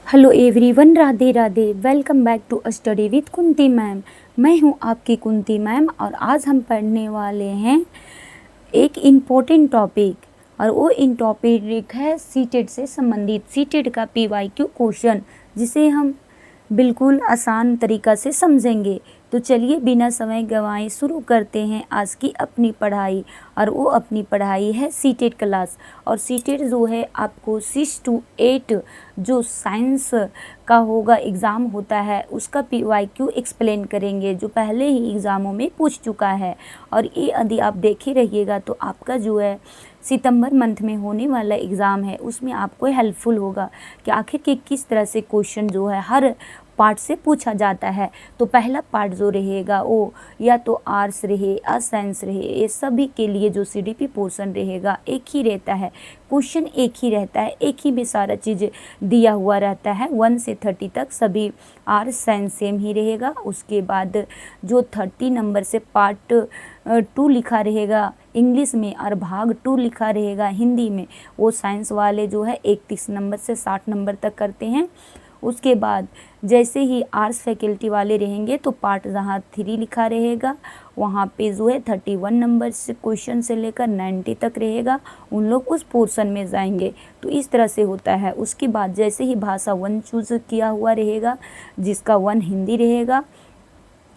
Hello everyone, Radhe Radhe. Welcome back to study with Kunti ma'am. मैं हूं आपकी कुंती मैम और आज हम पढ़ने वाले हैं एक इम्पोर्टेंट टॉपिक। और वो इन टॉपिक है सीटेट से संबंधित, सीटेट का पीवाईक्यू क्वेश्चन, जिसे हम बिल्कुल आसान तरीक़ा से समझेंगे। तो चलिए बिना समय गंवाए शुरू करते हैं आज की अपनी पढ़ाई। और वो अपनी पढ़ाई है सीटेट क्लास। और सीटेट जो है आपको 6 to 8 जो साइंस का होगा एग्ज़ाम होता है, उसका पीवाईक्यू एक्सप्लेन करेंगे, जो पहले ही एग्ज़ामों में पूछ चुका है। और ये यदि आप देखे रहिएगा तो आपका जो है सितंबर मंथ में होने वाला एग्ज़ाम है, उसमें आपको हेल्पफुल होगा कि आखिर के किस तरह से क्वेश्चन जो है हर पार्ट से पूछा जाता है। तो पहला पार्ट जो रहेगा वो या तो आर्ट्स रहे या साइंस रहे, ये सभी के लिए जो सीडीपी पोर्शन रहेगा एक ही रहता है, क्वेश्चन एक ही रहता है, एक ही में सारा चीज़ दिया हुआ रहता है। 1 से 30 तक सभी आर्ट्स साइंस सेम ही रहेगा। उसके बाद जो 30 नंबर से पार्ट 2 लिखा रहेगा इंग्लिश में और भाग 2 लिखा रहेगा हिंदी में, वो साइंस वाले जो है 31 नंबर से 60 नंबर तक करते हैं। उसके बाद जैसे ही आर्ट्स फैकल्टी वाले रहेंगे तो पार्ट जहाँ 3 लिखा रहेगा वहाँ पे जो है 31 नंबर से क्वेश्चन से लेकर 90 तक रहेगा, उन लोग उस पोर्शन में जाएंगे। तो इस तरह से होता है। उसके बाद जैसे ही भाषा 1 चूज़ किया हुआ रहेगा, जिसका 1 हिंदी रहेगा,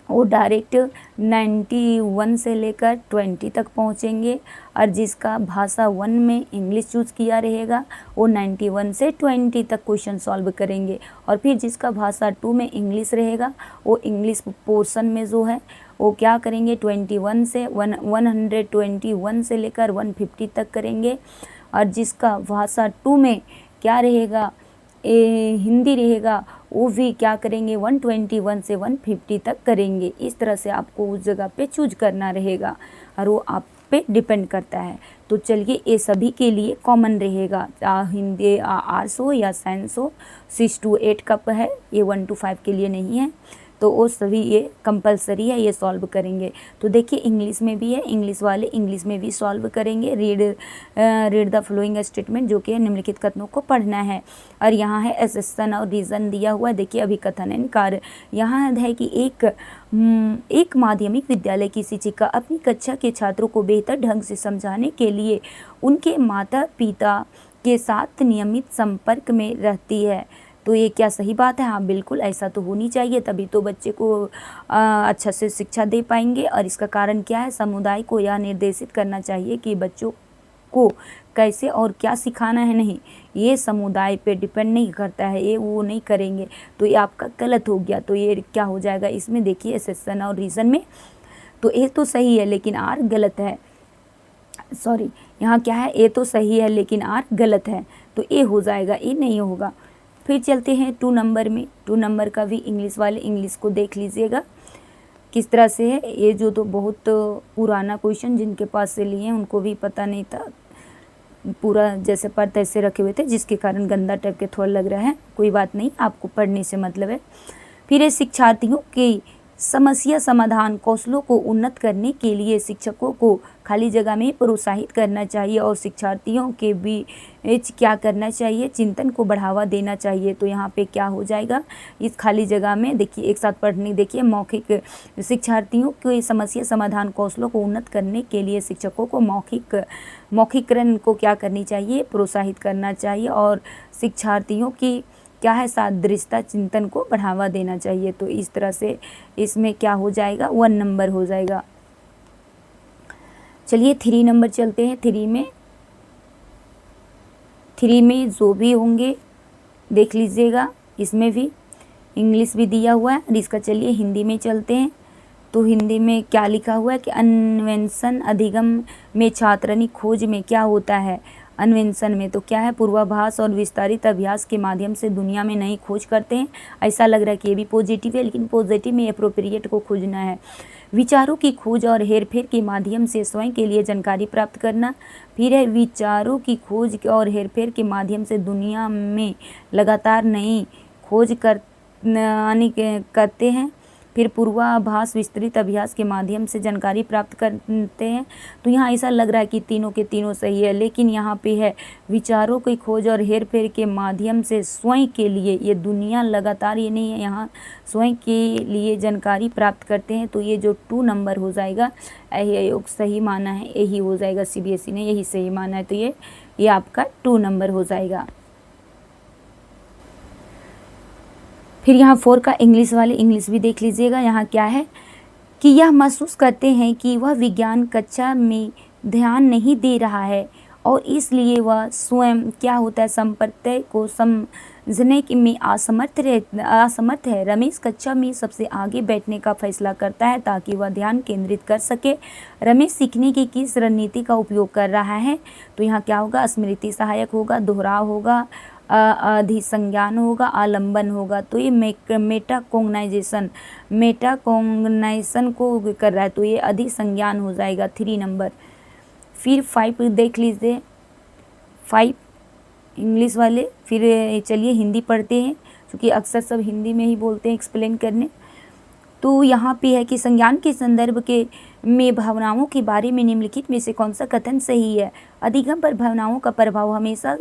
वो डायरेक्ट 91 से लेकर 20 तक पहुँचेंगे। और जिसका भाषा 1 में इंग्लिश चूज़ किया रहेगा वो 91 से 20 तक क्वेश्चन सॉल्व करेंगे। और फिर जिसका भाषा 2 में इंग्लिश रहेगा वो इंग्लिश पोर्शन में जो है वो क्या करेंगे 21 से 121 से लेकर 150 तक करेंगे। और जिसका भाषा 2 में क्या रहेगा हिंदी रहेगा वो भी क्या करेंगे 121 से 150 तक करेंगे। इस तरह से आपको उस जगह पे चूज करना रहेगा और वो आप पे डिपेंड करता है। तो चलिए ये सभी के लिए कॉमन रहेगा, हिंदी आर्ट्स हो या साइंस हो, 6 to 8 का है, ये 1 to 5 के लिए नहीं है। तो वो सभी ये कंपलसरी है, ये सॉल्व करेंगे। तो देखिए इंग्लिश में भी है, इंग्लिश वाले इंग्लिश में भी सॉल्व करेंगे। रीड द फ्लोइंग स्टेटमेंट, जो कि निम्नलिखित कथनों को पढ़ना है। और यहाँ है एसेसन और रीज़न दिया हुआ। देखिए अभिकथन एंड कार्य यहाँ है कि एक माध्यमिक विद्यालय की शिक्षिका अपनी कक्षा के छात्रों को बेहतर ढंग से समझाने के लिए उनके माता पिता के साथ नियमित संपर्क में रहती है। तो ये क्या सही बात है? हाँ बिल्कुल, ऐसा तो होनी चाहिए, तभी तो बच्चे को अच्छा से शिक्षा दे पाएंगे। और इसका कारण क्या है? समुदाय को यह निर्देशित करना चाहिए कि बच्चों को कैसे और क्या सिखाना है। नहीं, ये समुदाय पे डिपेंड नहीं करता है, ये वो नहीं करेंगे तो ये आपका गलत हो गया। तो ये क्या हो जाएगा इसमें? देखिए सेशन और रीज़न में तो ए तो सही है लेकिन आर गलत है। सॉरी, यहाँ क्या है? ए तो सही है लेकिन आर गलत है, तो ए हो जाएगा, ए नहीं होगा। फिर चलते हैं 2 नंबर में। 2 नंबर का भी इंग्लिश वाले इंग्लिश को देख लीजिएगा किस तरह से है। ये जो तो बहुत पुराना क्वेश्चन जिनके पास से लिए हैं उनको भी पता नहीं था, पूरा जैसे पर तैसे रखे हुए थे, जिसके कारण गंदा टाइप के थोड़ा लग रहा है। कोई बात नहीं, आपको पढ़ने से मतलब है। फिर ये शिक्षार्थियों की समस्या समाधान कौशलों को उन्नत करने के लिए शिक्षकों को खाली जगह में प्रोत्साहित करना चाहिए और शिक्षार्थियों के बीच क्या करना चाहिए? चिंतन को बढ़ावा देना चाहिए। तो यहाँ पे क्या हो जाएगा इस खाली जगह में? देखिए एक साथ पढ़ने, देखिए मौखिक शिक्षार्थियों के समस्या समाधान कौशलों को उन्नत करने के लिए शिक्षकों को मौखिकरण को क्या करनी चाहिए? प्रोत्साहित करना चाहिए और शिक्षार्थियों की क्या है? सादृश्यता चिंतन को बढ़ावा देना चाहिए। तो इस तरह से इसमें क्या हो जाएगा? 1 नंबर हो जाएगा। चलिए 3 नंबर चलते हैं। 3 में जो भी होंगे देख लीजिएगा, इसमें भी इंग्लिश भी दिया हुआ है। और इसका चलिए हिंदी में चलते हैं। तो हिंदी में क्या लिखा हुआ है कि अन्वेषण अधिगम में छात्रनी खोज में क्या होता है? अन्वेषण में तो क्या है? पूर्वाभास और विस्तारित अभ्यास के माध्यम से दुनिया में नई खोज करते हैं। ऐसा लग रहा है कि ये भी पॉजिटिव है, लेकिन पॉजिटिव में एप्रोप्रिएट को खोजना है। विचारों की खोज और हेरफेर के माध्यम से स्वयं के लिए जानकारी प्राप्त करना। फिर है विचारों की खोज और हेरफेर के माध्यम से दुनिया में लगातार नई खोज करते हैं। फिर पूर्वाभास विस्तृत अभ्यास के माध्यम से जानकारी प्राप्त करते हैं। तो यहाँ ऐसा लग रहा है कि तीनों के तीनों सही है, लेकिन यहाँ पे है विचारों की खोज और हेर फेर के माध्यम से स्वयं के लिए, ये दुनिया लगातार ये नहीं है, यहाँ स्वयं के लिए जानकारी प्राप्त करते हैं। तो ये जो 2 नंबर हो जाएगा, यही योग सही माना है, यही हो जाएगा, CBSE ने यही सही माना है। तो ये आपका 2 नंबर हो जाएगा। फिर यहाँ 4 का इंग्लिश वाले इंग्लिश भी देख लीजिएगा। यहाँ क्या है कि यह महसूस करते हैं कि वह विज्ञान कक्षा में ध्यान नहीं दे रहा है और इसलिए वह स्वयं क्या होता है संप्रत्यय को समझने में असमर्थ है। रमेश कक्षा में सबसे आगे बैठने का फैसला करता है ताकि वह ध्यान केंद्रित कर सके। रमेश सीखने की किस रणनीति का उपयोग कर रहा है? तो यहाँ क्या होगा, स्मृति सहायक होगा, दोहराव होगा, अधिसंज्ञान होगा, आलंबन होगा। तो ये मेटाकोग्नाइजेशन को कर रहा है, तो ये अधिसंज्ञान हो जाएगा 3 नंबर। फिर 5 देख लीजिए, 5 इंग्लिश वाले। फिर चलिए हिंदी पढ़ते हैं, क्योंकि अक्सर सब हिंदी में ही बोलते हैं एक्सप्लेन करने। तो यहाँ पे है कि संज्ञान के संदर्भ में भावनाओं के बारे में निम्नलिखित में से कौन सा कथन सही है? अधिगम पर भावनाओं का प्रभाव हमेशा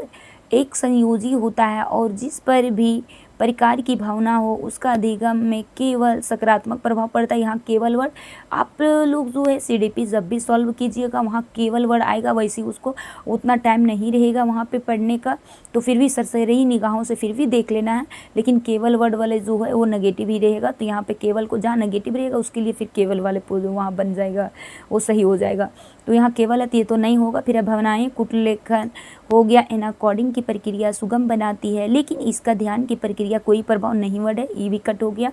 एक संयोजी होता है और जिस पर भी प्रकार की भावना हो उसका अधिगम में केवल सकारात्मक प्रभाव पड़ता है। यहाँ केवल वर्ड, आप लोग जो है CDP जब भी सॉल्व कीजिएगा वहाँ केवल वर्ड आएगा, वैसे उसको उतना टाइम नहीं रहेगा वहाँ पे पढ़ने का, तो फिर भी सरसरी निगाहों से फिर भी देख लेना है। लेकिन केवल वर्ड वाले जो है वो नेगेटिव ही रहेगा, तो यहाँ पे केवल को जहाँ नेगेटिव रहेगा उसके लिए फिर केवल वाले वहाँ बन जाएगा, वो सही हो जाएगा। तो यहाँ केवल है, ये तो नहीं होगा। फिर भावनाएं कुटलेखन हो गया, एनकोडिंग की प्रक्रिया सुगम बनाती है लेकिन इसका ध्यान की प्रक्रिया कोई प्रभाव नहीं वर्ड है, ये भी कट हो गया।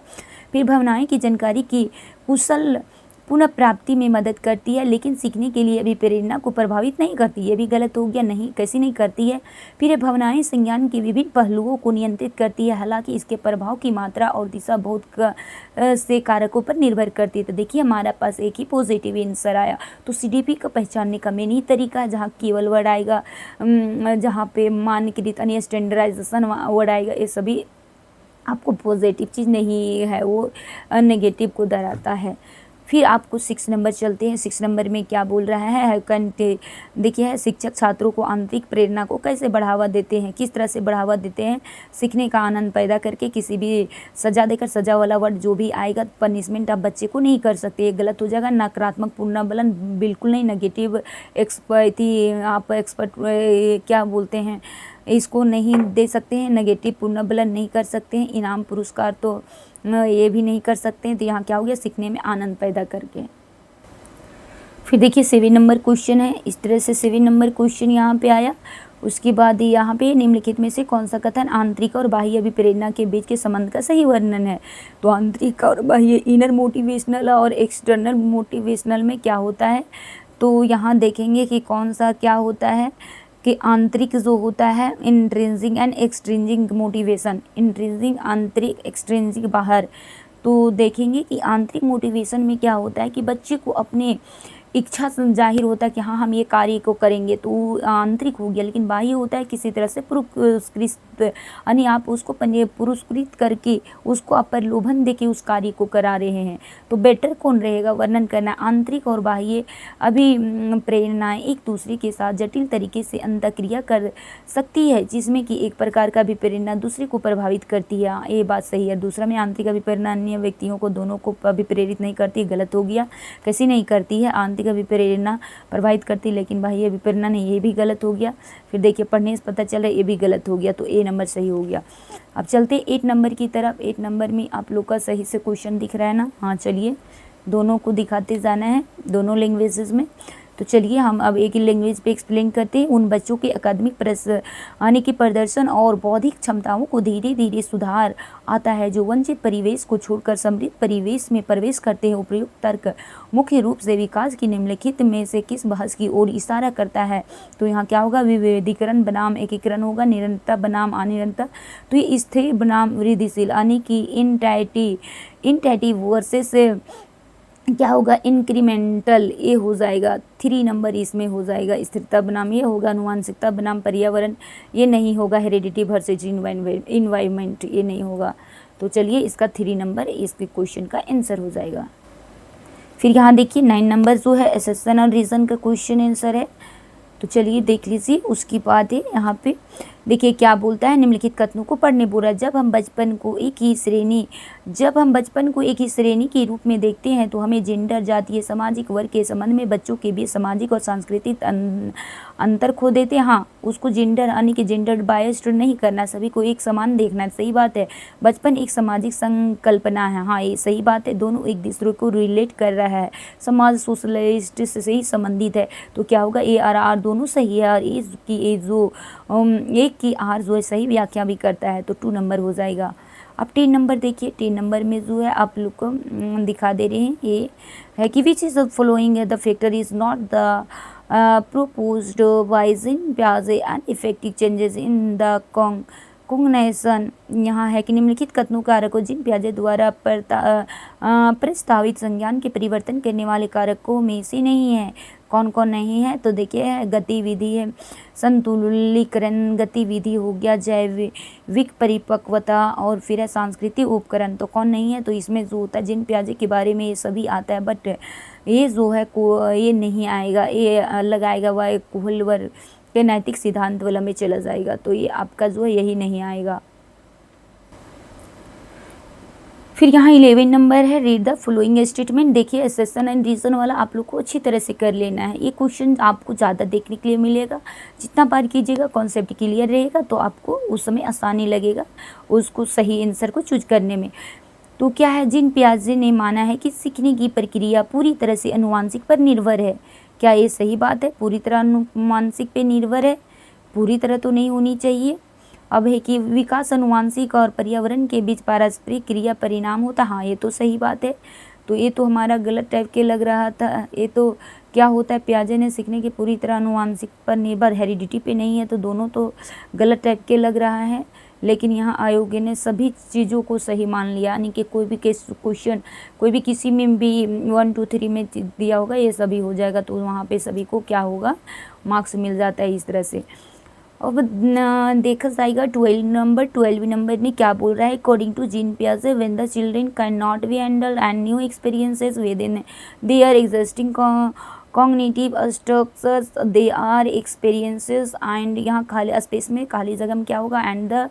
फिर भावनाएं की जानकारी की कुशल पुनः प्राप्ति में मदद करती है लेकिन सीखने के लिए अभी प्रेरणा को प्रभावित नहीं करती, ये भी गलत हो गया, नहीं कैसी नहीं करती है। फिर ये भावनाएं संज्ञान के विभिन्न पहलुओं को नियंत्रित करती है, हालांकि इसके प्रभाव की मात्रा और दिशा बहुत से कारकों पर निर्भर करती है। तो देखिए हमारे पास एक ही पॉजिटिव आंसर आया। तो CDP को पहचानने का मेन ही तरीका है, जहाँ केवल वर्ड आएगा, जहाँ पे मानकीकृत यानी स्टैंडर्डाइजेशन वर्ड आएगा, ये सभी आपको पॉजिटिव चीज़ नहीं है, वो नेगेटिव को दर्शाता है। फिर आपको 6 नंबर चलते हैं। 6 नंबर में क्या बोल रहा है देखिए है, शिक्षक छात्रों को आंतरिक प्रेरणा को कैसे बढ़ावा देते हैं, किस तरह से बढ़ावा देते हैं? सीखने का आनंद पैदा करके, किसी भी सजा देकर, सजा वाला वर्ड जो भी आएगा, पनिशमेंट आप बच्चे को नहीं कर सकते, ये गलत हो जाएगा। नकारात्मक पुनर्बलन बिल्कुल नहीं, नेगेटिव आप एक्सपर्ट क्या बोलते हैं इसको नहीं दे सकते हैं, नेगेटिव पुनर्बलन नहीं कर सकते हैं, इनाम पुरस्कार तो ये भी नहीं कर सकते हैं। तो यहाँ क्या हो गया, सीखने में आनंद पैदा करके। फिर देखिए 7 नंबर क्वेश्चन है, इस तरह से 7 नंबर क्वेश्चन यहाँ पे आया। उसके बाद यहाँ पे निम्नलिखित में से कौन सा कथन आंतरिक और बाह्य अभिप्रेरणा के बीच के संबंध का सही वर्णन है? तो आंतरिक और बाह्य, इनर मोटिवेशनल और एक्सटर्नल मोटिवेशनल में क्या होता है? तो यहाँ देखेंगे कि कौन सा क्या होता है कि आंतरिक जो होता है intrinsic and extrinsic motivation, intrinsic आंतरिक, एक्सट्रिंसिक बाहर। तो देखेंगे कि आंतरिक मोटिवेशन में क्या होता है कि बच्चे को अपने इच्छा जाहिर होता है कि हाँ हम ये कार्य को करेंगे, तो आंतरिक हो गया। लेकिन बाह्य होता है किसी तरह से पुरस्कृत, यानी आप उसको पुरस्कृत करके उसको आप प्रलोभन देके उस कार्य को करा रहे हैं। तो बेटर कौन रहेगा वर्णन करना? आंतरिक और बाह्य अभिप्रेरणाएं एक दूसरे के साथ जटिल तरीके से अंतःक्रिया कर सकती है, जिसमें कि एक प्रकार का अभिप्रेरणा दूसरे को प्रभावित करती है, ये बात सही है। दूसरा में आंतरिक अभिप्रेरणा अन्य व्यक्तियों को दोनों को अभिप्रेरित नहीं करती, गलत हो गया। कैसी नहीं करती है? आंतरिक अभिप्रेरणा प्रभावित करती, लेकिन बाह्य अभिप्रेरणा नहीं, ये भी गलत हो गया। फिर देखिए पढ़ने से पता चला ये भी गलत हो गया, तो A नंबर सही हो गया। अब चलते 8 नंबर की तरफ। 8 नंबर में आप लोग का सही से क्वेश्चन दिख रहा है ना? हाँ चलिए, दोनों को दिखाते जाना है, दोनों लैंग्वेजेस में। तो चलिए हम अब एक ही लैंग्वेज पे एक्सप्लेन करते हैं। उन बच्चों के अकादमिक आने की प्रदर्शन और बौद्धिक क्षमताओं को धीरे धीरे सुधार आता है जो वंचित परिवेश को छोड़कर समृद्ध परिवेश में प्रवेश करते हैं। उपयुक्त तर्क मुख्य रूप से विकास की निम्नलिखित में से किस बहस की ओर इशारा करता है? तो यहाँ क्या होगा, विभेदीकरण बनाम एकीकरण होगा, निरंतरता बनाम अनिरंतर। तो ये स्थिर बनाम वृद्धिशील, यानी कि इनटैटिव वर्सेस क्या होगा, इंक्रीमेंटल, ये हो जाएगा 3 नंबर इसमें हो जाएगा। स्थिरता बनाम ये होगा, आनुवांशिकता बनाम पर्यावरण ये नहीं होगा, हेरिडिटी वर्सेज इन्वायरमेंट ये नहीं होगा। तो चलिए इसका 3 नंबर इसके क्वेश्चन का आंसर हो जाएगा। फिर यहाँ देखिए 9 नंबर जो है असर्शन और रीज़न का क्वेश्चन आंसर है, तो चलिए देख लीजिए। उसकी बाद है यहाँ पे देखिए क्या बोलता है, निम्नलिखित कथनों को पढ़ने बोला। जब हम बचपन को एक ही श्रेणी के रूप में देखते हैं तो हमें जेंडर, जातीय, सामाजिक वर्ग के संबंध में बच्चों के बीच सामाजिक और सांस्कृतिक अंतर खो देते हैं। हाँ, उसको जेंडर यानी कि जेंडर बायस्ड नहीं करना, सभी को एक समान देखना, सही बात है। बचपन एक सामाजिक संकल्पना है, हाँ ये सही बात है, दोनों एक दूसरे को रिलेट कर रहा है, समाज सोशलिस्ट से ही संबंधित है, तो क्या होगा ए और आर दोनों सही है, और एक की आर जो है सही व्याख्या भी करता है, तो 2 नंबर हो जाएगा। अब 10 नंबर देखिए, 10 नंबर में जो है आप लोग को दिखा दे रहे हैं, ये है कि विच is the following the factor is not the proposed by Jean Piaget and effective changes in the cognition. यहाँ है कि निम्नलिखित कथनों कारकों जिन पियाजे द्वारा प्रस्तावित संज्ञान के परिवर्तन करने वाले कारकों में से नहीं है। कौन कौन नहीं है, तो देखिए गतिविधि है, संतुलीकरण गतिविधि हो गया, जैविक परिपक्वता, और फिर है सांस्कृतिक उपकरण। तो कौन नहीं है, तो इसमें जो होता है जिन पियाजे के बारे में ये सभी आता है, बट ये जो है ये नहीं आएगा, ये लगाएगा वह कोहलवर के नैतिक सिद्धांत वाला में चला जाएगा, तो ये आपका जो है यही नहीं आएगा। फिर यहाँ 11 नंबर है, रीड द फॉलोइंग स्टेटमेंट। देखिए असर्शन एंड रीजन वाला आप लोग को अच्छी तरह से कर लेना है, ये क्वेश्चन आपको ज़्यादा देखने के लिए मिलेगा, जितना बार कीजिएगा कॉन्सेप्ट क्लियर रहेगा तो आपको उस समय आसानी लगेगा उसको सही आंसर को चूज करने में। तो क्या है, जिन पियाजे ने माना है कि सीखने की प्रक्रिया पूरी तरह से अनुवांशिक पर निर्भर है। क्या ये सही बात है, पूरी तरह अनुवांशिक पे निर्भर है? पूरी तरह तो नहीं होनी चाहिए। अब है कि विकास अनुवांशिक और पर्यावरण के बीच पारस्परिक क्रिया परिणाम होता, हाँ ये तो सही बात है। तो ये तो हमारा गलत टाइप के लग रहा था, ये तो क्या होता है, पियाजे ने सीखने की पूरी तरह अनुवांशिक पर निर्भर, हेरिडिटी पे नहीं है, तो दोनों तो गलत टाइप के लग रहा है। लेकिन यहाँ आयोग ने सभी चीज़ों को सही मान लिया, यानी कि कोई भी क्वेश्चन कोई भी किसी में भी 1 2 3 में दिया होगा ये सभी हो जाएगा, तो वहाँ पे सभी को क्या होगा, मार्क्स मिल जाता है इस तरह से। अब देखा जाएगा 12 नंबर में क्या बोल रहा है, अकॉर्डिंग टू जीन पियाजे when the children can not be handle and new experiences with in their existing cognitive structures they are experiences, and यहाँ खाली स्पेस में खाली जगह में क्या होगा, एंड द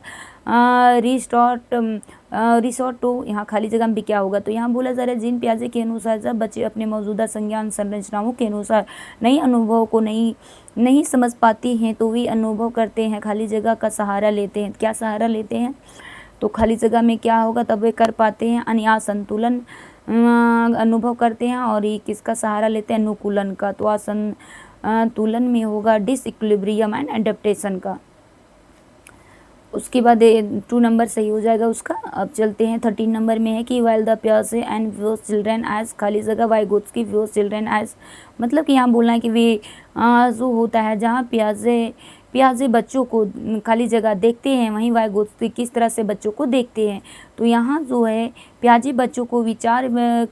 रिसोर्ट टू, यहाँ खाली जगह में भी क्या होगा, तो यहाँ बोला जा रहा है जीन पियाजे के अनुसार जब बच्चे अपने मौजूदा संज्ञान संरचनाओं के अनुसार नई अनुभव को नहीं समझ पाते हैं तो वे अनुभव करते हैं, खाली जगह का सहारा लेते हैं। क्या सहारा लेते हैं, तो खाली जगह में क्या होगा तब वे कर पाते हैं, अन्य संतुलन अनुभव करते हैं, और ये किसका सहारा लेते हैं, अनुकूलन का, तो असंतुलन में होगा डिसइक्विलिब्रियम एंड एडेप्टेशन का। उसके बाद 2 नंबर सही हो जाएगा उसका। अब चलते हैं 13 नंबर में है कि वाइल द पियाजे एंड व्यूज चिल्ड्रन एज, खाली जगह वाइगोत्स्की व्यूज चिल्ड्रन एज, मतलब कि यहाँ बोलना है कि वे जो होता है जहाँ पियाजे बच्चों को खाली जगह देखते हैं, वहीं वाइगोत्स्की किस तरह से बच्चों को देखते हैं, तो यहाँ जो है पियाजे बच्चों को विचार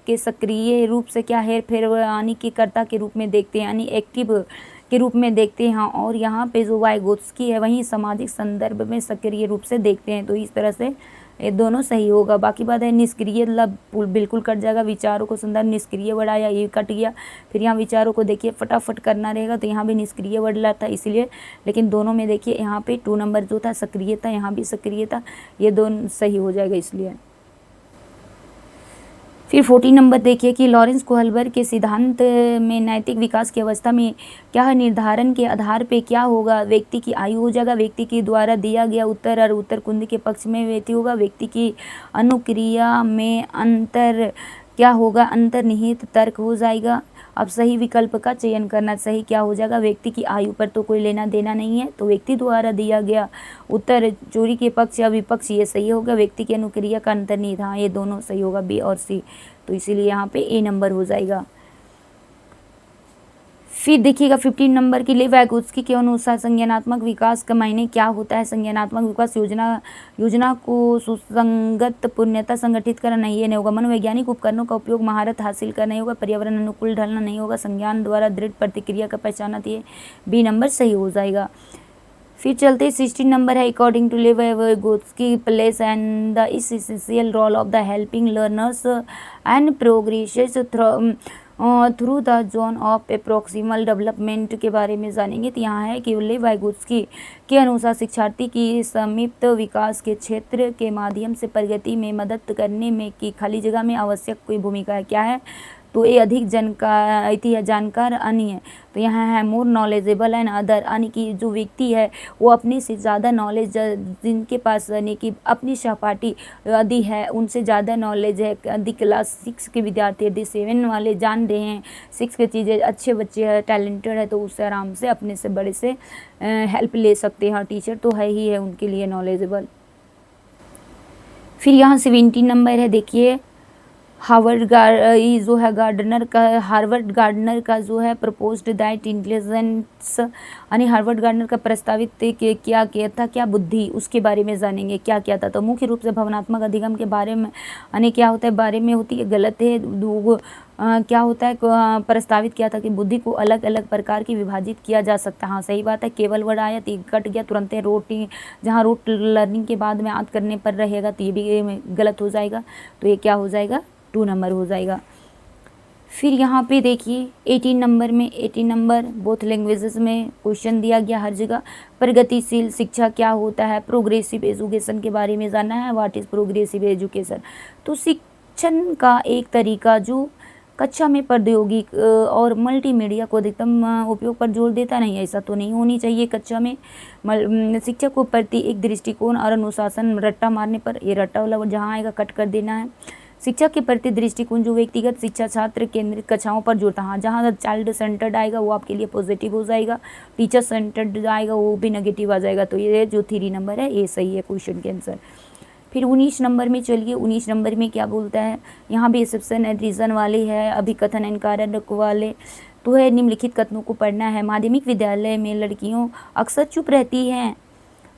के सक्रिय रूप से क्या है फिर यानी कि कर्ता के रूप में देखते हैं, यानी एक्टिव के रूप में देखते हैं, और यहाँ पे जो वाइगोत्स्की है वहीं सामाजिक संदर्भ में सक्रिय रूप से देखते हैं, तो इस तरह से ये दोनों सही होगा। बाकी बात है निष्क्रिय लब बिल्कुल कट जाएगा, विचारों को संदर्भ निष्क्रिय वर्ड आया ये कट गया, फिर यहाँ विचारों को देखिए फटाफट करना रहेगा, तो यहाँ भी निष्क्रिय वर्ड लाता इसलिए, लेकिन दोनों में देखिए यहाँ पे 2 नंबर जो था सक्रिय था, यहाँ भी सक्रिय था, ये दोनों सही हो जाएगा इसलिए। फिर 14 नंबर देखिए कि लॉरेंस कोहलबर के सिद्धांत में नैतिक विकास की अवस्था में क्या निर्धारण के आधार पे क्या होगा, व्यक्ति की आयु हो जाएगा, व्यक्ति के द्वारा दिया गया उत्तर और उत्तर कुंदी के पक्ष में व्यक्ति होगा, व्यक्ति की अनुक्रिया में अंतर क्या होगा, अंतर्निहित तर्क हो जाएगा। अब सही विकल्प का चयन करना, सही क्या हो जाएगा, व्यक्ति की आयु पर तो कोई लेना देना नहीं है, तो व्यक्ति द्वारा दिया गया उत्तर चोरी के पक्ष या विपक्ष ये सही होगा, व्यक्ति की अनुक्रिया का अंतर्निहित, हाँ ये दोनों सही होगा बी और सी, तो इसीलिए यहाँ पे ए नंबर हो जाएगा। फिर देखिएगा 15 नंबर के लिए वाइगोत्स्की के अनुसार संज्ञानात्मक विकास का मायने क्या होता है, संज्ञानात्मक विकास योजना को सुसंगत पूर्णता संगठित करना नहीं होगा, मनोवैज्ञानिक उपकरणों का उपयोग महारत हासिल करना नहीं होगा, पर्यावरण अनुकूल ढलना नहीं होगा, संज्ञान द्वारा दृढ़ प्रतिक्रिया का पहचाना, ये बी नंबर सही हो जाएगा। फिर चलते 16 नंबर है according to Lev Vygotsky place and the is essential role of the helping learners and progresses through the zone of proximal development के बारे में जानेंगे। तो यहाँ है कि लेव वाइगोत्स्की के अनुसार शिक्षार्थी की समीप विकास के क्षेत्र के माध्यम से प्रगति में मदद करने में की खाली जगह में आवश्यक कोई भूमिका है, क्या है, तो ये अधिक जानकार अन्य है। तो यहाँ है मोर नॉलेजेबल एंड अदर, यानी कि जो व्यक्ति है वो अपने से ज़्यादा नॉलेज, जिनके पास यानी कि अपनी सहपाठी यदि है उनसे ज़्यादा नॉलेज है, यदि क्लास 6 के विद्यार्थी यदि 7 वाले जान रहे हैं 6 की चीज़ें, अच्छे बच्चे हैं, टैलेंटेड है, तो उससे आराम से अपने से बड़े से हेल्प ले सकते हैं। टीचर तो है ही है उनके लिए नॉलेजेबल। फिर यहाँ 17 नंबर है, देखिए हार्वर्ड गार्डनर का जो है प्रपोज्ड दैट इंटेलिजेंस, यानी हार्वर्ड गार्डनर का प्रस्तावित क्या किया था, क्या बुद्धि, उसके बारे में जानेंगे क्या क्या था। तो मुख्य रूप से भावनात्मक अधिगम के बारे में, यानी क्या होता है, बारे में होती है, गलत है। क्या होता है, प्रस्तावित किया था कि बुद्धि को अलग अलग प्रकार की विभाजित किया जा सकता है। हाँ सही बात है, केवल वर्ड आया तो कट गया तुरंत, रोटी जहाँ रूट लर्निंग के बाद में याद करने पर रहेगा तो ये भी गलत हो जाएगा। तो ये क्या हो जाएगा, 2 नंबर हो जाएगा। फिर यहाँ पे देखिए 18 नंबर बोथ लैंग्वेजेस में क्वेश्चन दिया गया हर जगह। प्रगतिशील शिक्षा क्या होता है, प्रोग्रेसिव एजुकेशन के बारे में जानना है, व्हाट इज़ प्रोग्रेसिव एजुकेशन। तो शिक्षण का एक तरीका जो कक्षा में प्रौद्योगिक और मल्टीमीडिया को अधिकतम उपयोग पर जोर देता नहीं, ऐसा तो नहीं होनी चाहिए। कक्षा में शिक्षक को प्रति एक दृष्टिकोण और अनुशासन, रट्टा मारने पर, ये रट्टा वाला जहाँ आएगा कट कर देना है। शिक्षक के प्रति दृष्टिकोण जो व्यक्तिगत शिक्षा छात्र केंद्रित कक्षाओं पर जोड़ता है, जहाँ चाइल्ड सेंटर्ड आएगा वो आपके लिए पॉजिटिव हो जाएगा, टीचर सेंटर्ड आएगा वो भी नेगेटिव आ जाएगा। तो ये जो 3 नंबर है ये सही है क्वेश्चन के आंसर। फिर 19 नंबर में चलिए, 19 नंबर में क्या बोलता है, यहाँ भी एक्सेप्शन एंड रीज़न वाले है, अभिकथन एंड कारक वाले। तो है निम्नलिखित कथनों को पढ़ना है। माध्यमिक विद्यालय में लड़कियों अक्सर चुप रहती हैं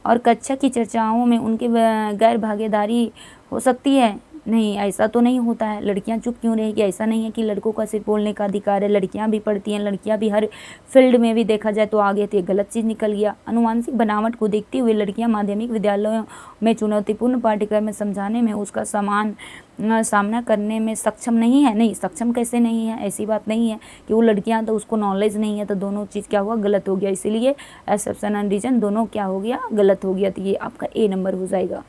और कक्षा की चर्चाओं में उनके गैर भागीदारी हो सकती है। नहीं, ऐसा तो नहीं होता है। लड़कियां चुप क्यों रहेगी, ऐसा नहीं है कि लड़कों का सिर्फ बोलने का अधिकार है, लड़कियां भी पढ़ती हैं, लड़कियां भी हर फील्ड में भी देखा जाए तो आगे। तो ये गलत चीज़ निकल गया। आनुवांशिक बनावट को देखते हुए लड़कियां माध्यमिक विद्यालयों में चुनौतीपूर्ण पाठ्यक्रम में समझाने में उसका सामना करने में सक्षम नहीं है। नहीं, सक्षम कैसे नहीं है, ऐसी बात नहीं है कि वो लड़कियाँ तो उसको नॉलेज नहीं है। तो दोनों चीज़ क्या हुआ, गलत हो गया। इसीलिए एक्सेप्शन एंड रीजन दोनों क्या हो गया, गलत हो गया। तो ये आपका ए नंबर हो जाएगा।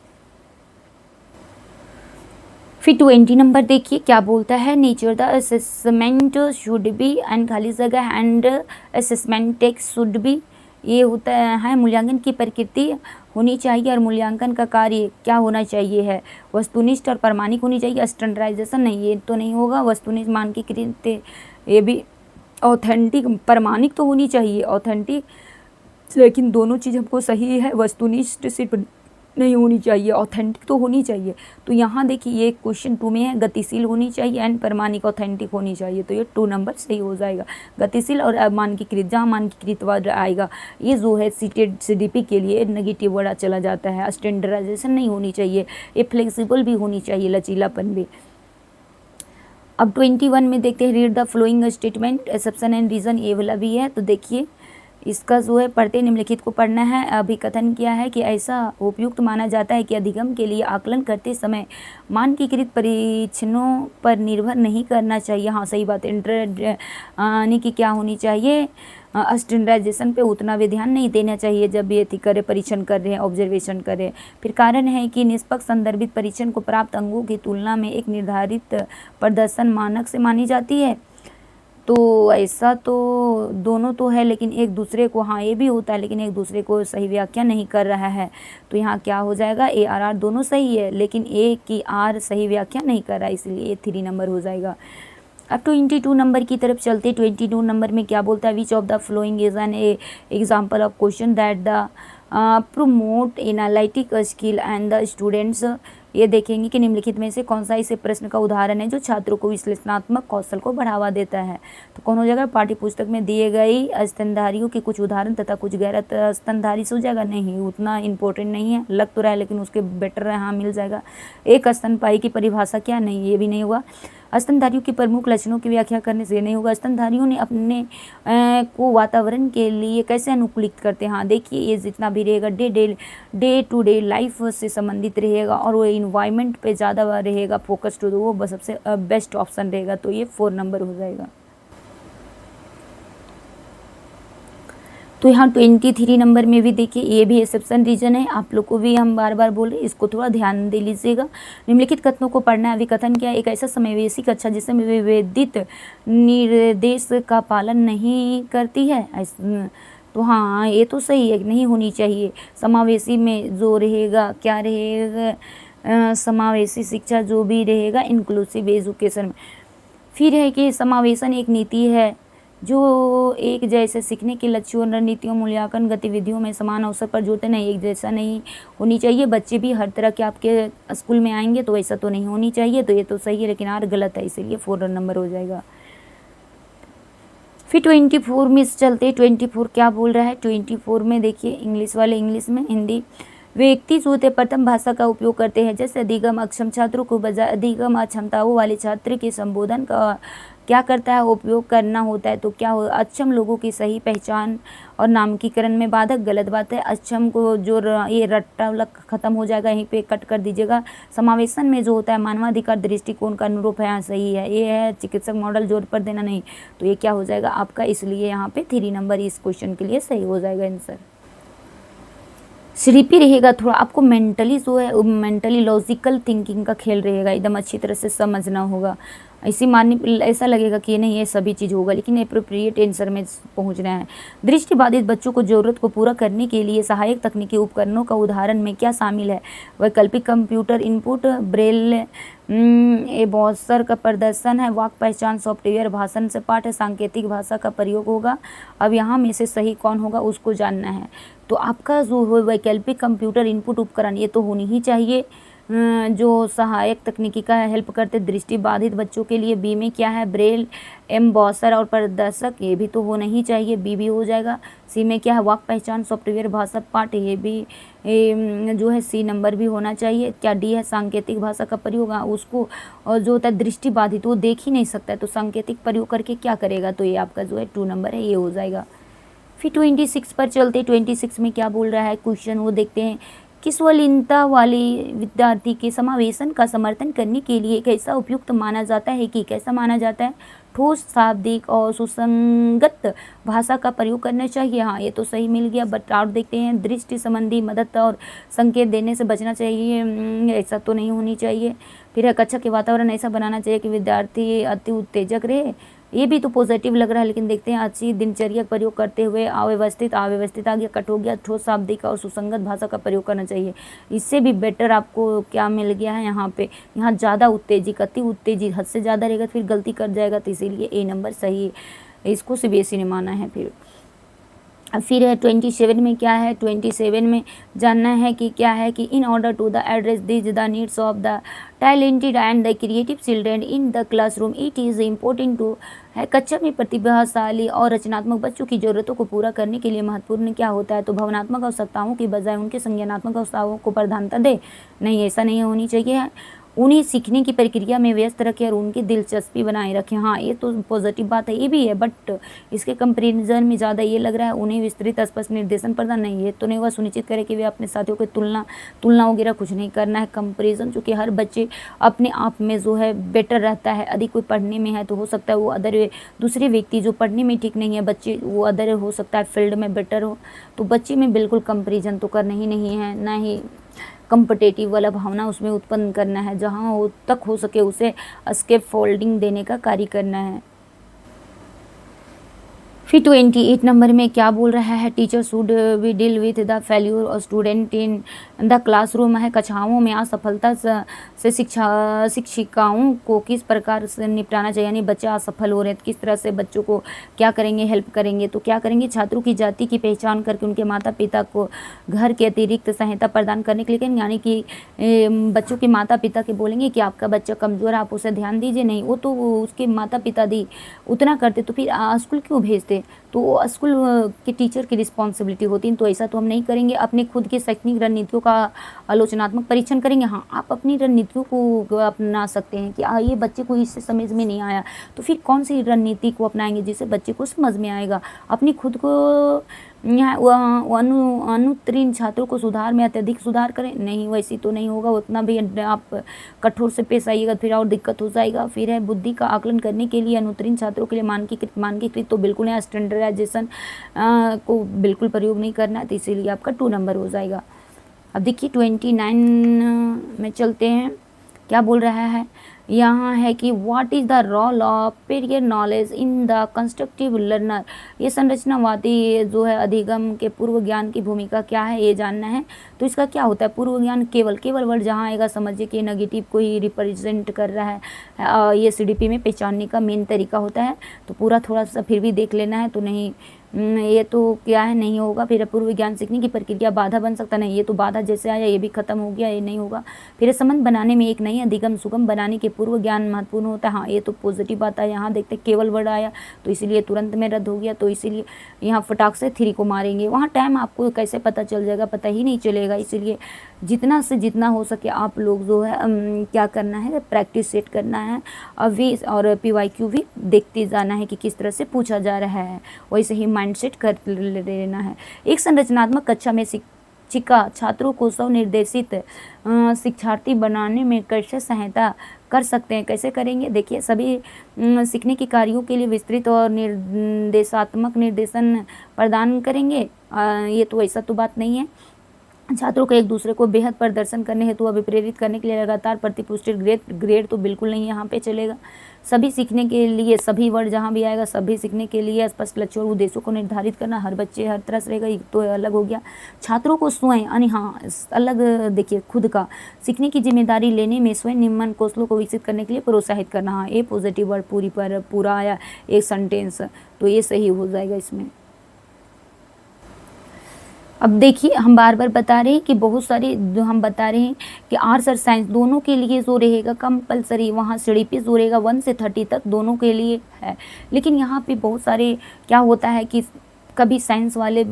फिर 20 नंबर देखिए क्या बोलता है, nature the assessment should be and खाली जगह and assessment text should be. ये होता है मूल्यांकन की प्रकृति होनी चाहिए और मूल्यांकन का कार्य क्या होना चाहिए है, वस्तुनिष्ठ और प्रमाणिक होनी चाहिए। स्टैंडर्डाइजेशन नहीं, ये तो नहीं होगा। वस्तुनिष्ठ मानकीकृत, ये भी ऑथेंटिक, प्रमाणिक तो होनी चाहिए ऑथेंटिक, लेकिन दोनों चीज़ हमको सही है। वस्तुनिष्ठ सिर्फ नहीं होनी चाहिए, ऑथेंटिक तो होनी चाहिए। तो यहाँ देखिए ये क्वेश्चन 2 में है, गतिशील होनी चाहिए एंड प्रमाणिक ऑथेंटिक होनी चाहिए। तो ये 2 नंबर सही हो जाएगा। गतिशील और मानकीकृत, जहाँ मानकीकृत वर्ड आएगा ये जो है सीटेड CDP के लिए नेगेटिव वर्ड चला जाता है। स्टैंडर्डाइजेशन नहीं होनी चाहिए, ये फ्लेक्सिबल भी होनी चाहिए, लचीलापन भी। अब 21 में देखते हैं, read the following statement, exception and reason, ये वाला भी है। तो देखिए इसका जो है पढ़ते निम्नलिखित को पढ़ना है। अभिकथन क्या है कि ऐसा उपयुक्त माना जाता है कि अधिगम के लिए आकलन करते समय मानकीकृत परीक्षणों पर निर्भर नहीं करना चाहिए। हाँ सही बात है। यानी कि क्या होनी चाहिए, स्टैंडर्डाइजेशन पे उतना भी ध्यान नहीं देना चाहिए जब ये करे परीक्षण कर रहे हैं, ऑब्जर्वेशन कर रहे हैं। फिर कारण है कि निष्पक्ष संदर्भित परीक्षण को प्राप्त अंगों की तुलना में एक निर्धारित प्रदर्शन मानक से मानी जाती है। तो ऐसा तो दोनों तो है, लेकिन एक दूसरे को, हाँ ये भी होता है, लेकिन एक दूसरे को सही व्याख्या नहीं कर रहा है। तो यहाँ क्या हो जाएगा, ARR दोनों सही है, लेकिन ए की आर सही व्याख्या नहीं कर रहा है, इसलिए ये 3 नंबर हो जाएगा। अब 22 नंबर की तरफ चलते। 22 नंबर में क्या बोलता है, which of the following is an example of question that the promote analytic skill and the students ये देखेंगे कि निम्नलिखित में से कौन सा इस प्रश्न का उदाहरण है जो छात्रों को विश्लेषणात्मक कौशल को बढ़ावा देता है। तो कौन हो जाएगा, पाठ्य पुस्तक में दिए गई स्तनधारियों के कुछ उदाहरण तथा कुछ गैर स्तनधारी से हो जाएगा, नहीं उतना इंपॉर्टेंट नहीं है, लग तो रहा है लेकिन उसके बेटर है, हाँ मिल जाएगा। एक स्तनपायी की परिभाषा क्या, नहीं ये भी नहीं होगा। स्तनधारियों की प्रमुख लक्षणों की व्याख्या करने से नहीं होगा। स्तनधारियों ने अपने को वातावरण के लिए कैसे अनुकूलित करते हैं, हाँ देखिए ये जितना भी रहेगा डे टू डे लाइफ से संबंधित रहेगा और वो इन्वायरमेंट पे ज़्यादा रहेगा फोकस्ड, तो वो सबसे बेस्ट ऑप्शन रहेगा, तो ये 4 नंबर हो जाएगा। तो यहाँ 23 नंबर में भी देखिए ये भी एक्सेप्शन रीजन है, आप लोग को भी हम बार बार बोल रहे हैं, इसको थोड़ा ध्यान दे लीजिएगा। निम्नलिखित कथनों को पढ़ना है। विकथन क्या है, एक ऐसा समावेशी कक्षा जिसमें विवेदित निर्देश का पालन नहीं करती है, तो हाँ ये तो सही है, नहीं होनी चाहिए। समावेशी में जो रहेगा क्या रहेगा, समावेशी शिक्षा जो भी रहेगा इंक्लूसिव एजुकेशन में। फिर है कि समावेशन एक नीति है जो एक जैसे सीखने के लक्ष्यों, रणनीतियों, मूल्यांकन गतिविधियों में समान अवसर पर जोड़ते नहीं, एक जैसा नहीं होनी चाहिए। बच्चे भी हर तरह के आपके स्कूल में आएंगे तो ऐसा तो नहीं होनी चाहिए, तो ये तो सही है लेकिन आर गलत है, इसीलिए 4 नंबर हो जाएगा। फिर 24 में चलते, 24 क्या बोल रहा है, 24 में देखिए इंग्लिश वाले इंग्लिश में, हिंदी व्यक्ति सूत्र प्रथम भाषा का उपयोग करते हैं, जैसे अधिगम अक्षम छात्रों को बजाय अधिगम अक्षमताओं वाले छात्र के संबोधन का क्या करता है, उपयोग करना होता है। तो क्या हो, अक्षम लोगों की सही पहचान और नामकीकरण में बाधक, गलत बात है। अक्षम को जो ये रट्टा खत्म हो जाएगा, यहीं पे कट कर दीजिएगा। समावेशन में जो होता है मानवाधिकार दृष्टिकोण का अनुरूप है, सही है। ये है चिकित्सक मॉडल, जोर पर देना नहीं, तो ये क्या हो जाएगा आपका, इसलिए यहाँ पे 3 नंबर इस क्वेश्चन के लिए सही हो जाएगा आंसर। स्लीपी रहेगा, थोड़ा आपको मेंटली जो है मेंटली लॉजिकल थिंकिंग का खेल रहेगा, एकदम अच्छी तरह से समझना होगा। ऐसी मानने ऐसा लगेगा कि नहीं ये सभी चीज़ होगा, लेकिन अप्रोप्रिएट आंसर में पहुंचना है। दृष्टिबाधित बच्चों को जरूरत को पूरा करने के लिए सहायक तकनीकी उपकरणों का उदाहरण में क्या शामिल है, वैकल्पिक कंप्यूटर इनपुट, ब्रेल एबॉसर का प्रदर्शन है, वाक पहचान सॉफ्टवेयर, भाषण से पाठ, सांकेतिक भाषा का प्रयोग होगा। अब यहाँ में से सही कौन होगा उसको जानना है। तो आपका जो हो वैकल्पिक कंप्यूटर इनपुट उपकरण ये तो होनी ही चाहिए, जो सहायक तकनीकी का हेल्प करते दृष्टिबाधित बच्चों के लिए। बी में क्या है, ब्रेल एम्बॉसर और प्रदर्शक, ये भी तो होना ही चाहिए, बी भी हो जाएगा। सी में क्या है, वाक पहचान सॉफ्टवेयर भाषा पाठ, ये भी जो है सी नंबर भी होना चाहिए। क्या डी है, सांकेतिक भाषा का प्रयोग, उसको जो होता है दृष्टिबाधित वो देख ही नहीं सकता है, तो सांकेतिक प्रयोग करके क्या करेगा, तो ये आपका जो है 2 नंबर है, ये हो जाएगा। फिर 26 पर चलते, 26 में क्या बोल रहा है क्वेश्चन वो देखते हैं। किस्वलीनता वाले विद्यार्थी के समावेशन का समर्थन करने के लिए कैसा उपयुक्त माना जाता है, कि कैसा माना जाता है, ठोस शाब्दिक और सुसंगत भाषा का प्रयोग करना चाहिए, हाँ ये तो सही मिल गया। बट और देखते हैं, दृष्टि संबंधी मदद और संकेत देने से बचना चाहिए, ऐसा तो नहीं होनी चाहिए। फिर कक्षा के वातावरण ऐसा बनाना चाहिए कि विद्यार्थी अति उत्तेजक रहे, ये भी तो पॉजिटिव लग रहा है, लेकिन देखते हैं अच्छी दिनचर्या का प्रयोग करते हुए अव्यवस्थित आ गया, कट हो गया, ठोस शाब्दिक और सुसंगत भाषा का प्रयोग करना चाहिए। इससे भी बेटर आपको क्या मिल गया है यहाँ पे, यहाँ ज़्यादा उत्तेजित, अति उत्तेजित, हद से ज़्यादा रहेगा फिर गलती कर जाएगा, तो इसीलिए ए नंबर सही है, इसको सीबीएसई ने माना है। फिर 27 में क्या है, 27 में जानना है कि क्या है कि in order to the address this the needs of the talented and the creative children in the classroom it is important to है, कक्षा में प्रतिभाशाली और रचनात्मक बच्चों की ज़रूरतों को पूरा करने के लिए महत्वपूर्ण क्या होता है, तो भावनात्मक आवश्यकताओं की बजाय उनके संज्ञानात्मक आवश्यकताओं को प्रधानता दे, नहीं ऐसा नहीं होनी चाहिए। उन्हें सीखने की प्रक्रिया में व्यस्त रखें और उनकी दिलचस्पी बनाए रखें, हाँ ये तो पॉजिटिव बात है, ये भी है। बट इसके कंपेरिजन में ज़्यादा ये लग रहा है उन्हें विस्तृत स्पष्ट निर्देशन प्रदान, नहीं ये तो नहीं हुआ। सुनिश्चित करें कि वे अपने साथियों की तुलना वगैरह कुछ नहीं करना है। कंपेरिजन चूँकि हर बच्चे अपने आप में जो है बेटर रहता है, यदि कोई पढ़ने में है तो हो सकता है वो अदर दूसरे व्यक्ति जो पढ़ने में ठीक नहीं है बच्चे, वो अदर हो सकता है फील्ड में बेटर हो, तो बच्चे में बिल्कुल कंपेरिजन तो करना ही नहीं है, ना ही कम्पिटेटिव वाला भावना उसमें उत्पन्न करना है। जहाँ हो तक हो सके उसे स्केप फोल्डिंग देने का कार्य करना है। फिर 28 नंबर में क्या बोल रहा है, teacher should we deal with the failure और स्टूडेंट इन द क्लासरूम है, कक्षाओं में असफलता से शिक्षिकाओं को किस प्रकार से निपटाना चाहिए, यानी बच्चे असफल हो रहे हैं तो किस तरह से बच्चों को क्या करेंगे, हेल्प करेंगे। तो क्या करेंगे, छात्रों की जाति की पहचान करके उनके माता पिता को घर के अतिरिक्त सहायता प्रदान करने के लिए, यानी कि बच्चों के माता पिता के बोलेंगे कि आपका बच्चा कमज़ोर है, आप उसे ध्यान दीजिए, नहीं वो तो उसके माता पिता दी उतना करते तो फिर स्कूल क्यों भेजते। तो स्कूल के टीचर की रिस्पॉन्सिबिलिटी होती है। तो ऐसा तो हम नहीं करेंगे, अपने खुद के शैक्षणिक रणनीतियों का आलोचनात्मक परीक्षण करेंगे। हाँ, आप अपनी रणनीतियों को अपना सकते हैं कि ये बच्चे को इससे समझ में नहीं आया तो फिर कौन सी रणनीति को अपनाएंगे जिससे बच्चे को समझ में आएगा। अपनी खुद को अनुत्तीर्ण छात्रों को सुधार में अत्यधिक सुधार करें, नहीं वैसी तो नहीं होगा, उतना भी आप कठोर से पेश आइएगा फिर और दिक्कत हो जाएगा। फिर है बुद्धि का आकलन करने के लिए अनुत्तीर्ण छात्रों के लिए मानकीकृत तो बिल्कुल नहीं, स्टैंडर्डाइजेशन को बिल्कुल प्रयोग नहीं करना है, तो इसीलिए आपका 2 नंबर हो जाएगा। अब देखिए 29 में चलते हैं, क्या बोल रहा है यहाँ है कि what is the role of period knowledge in the constructive learner, ये संरचनावादी जो है अधिगम के पूर्व ज्ञान की भूमिका क्या है ये जानना है। तो इसका क्या होता है, पूर्व ज्ञान केवल वर्ड जहाँ आएगा समझिए कि नेगेटिव को ही रिप्रेजेंट कर रहा है। ये CDP में पहचानने का मेन तरीका होता है। तो पूरा थोड़ा सा फिर भी देख लेना है, तो नहीं ये तो क्या है नहीं होगा। फिर पूर्व ज्ञान सीखने की प्रक्रिया बाधा बन सकता नहीं, ये तो बाधा जैसे आया ये भी खत्म हो गया, ये नहीं होगा। फिर संबंध बनाने में एक नई अधिगम सुगम बनाने के पूर्व ज्ञान महत्वपूर्ण होता है। हाँ, ये तो पॉजिटिव बात है। यहाँ देखते केवल वर्ड आया तो इसीलिए तुरंत में रद्द हो गया, तो इसीलिए यहाँ फटाक से 3 को मारेंगे। वहाँ टाइम आपको कैसे पता चल जाएगा, पता ही नहीं चलेगा। इसीलिए जितना से जितना हो सके आप लोग जो है क्या करना है, प्रैक्टिस सेट करना है और PYQ भी देखते जाना है कि किस तरह से पूछा जा रहा है, वैसे ही माइंडसेट कर लेना है। एक संरचनात्मक कक्षा में शिक्षिका छात्रों को स्वनिर्देशित शिक्षार्थी बनाने में कैसे सहायता कर सकते हैं, कैसे करेंगे। देखिए सभी सीखने के कार्यों के लिए विस्तृत और निर्देशात्मक निर्देशन प्रदान करेंगे। ये तो ऐसा तो बात नहीं है। छात्रों को एक दूसरे को बेहद प्रदर्शन करने हेतु अभिप्रेरित करने के लिए लगातार प्रतिपुष्टि ग्रेड तो बिल्कुल नहीं यहाँ पे चलेगा। सभी सीखने के लिए, सभी वर्ड जहाँ भी आएगा सभी सीखने के लिए स्पष्ट लक्ष्य और उद्देश्यों को निर्धारित करना। हर बच्चे हर तरह से रहेगा, ये तो अलग हो गया। छात्रों को स्वयं यानी हाँ अलग देखिए खुद का सीखने की जिम्मेदारी लेने में स्वयं निम्न कौशलों को विकसित करने के लिए प्रोत्साहित करना। हाँ, ये पॉजिटिव वर्ड पूरा आया एक सेंटेंस, तो ये सही हो जाएगा इसमें। अब देखिए हम बार बार बता रहे हैं कि बहुत सारे जो हम बता रहे हैं कि आर्ट्स और साइंस दोनों के लिए जो रहेगा कंपलसरी, वहाँ CDP जो रहेगा 1 से 30 तक दोनों के लिए है। लेकिन यहाँ पे बहुत सारे क्या होता है कि कभी साइंस वाले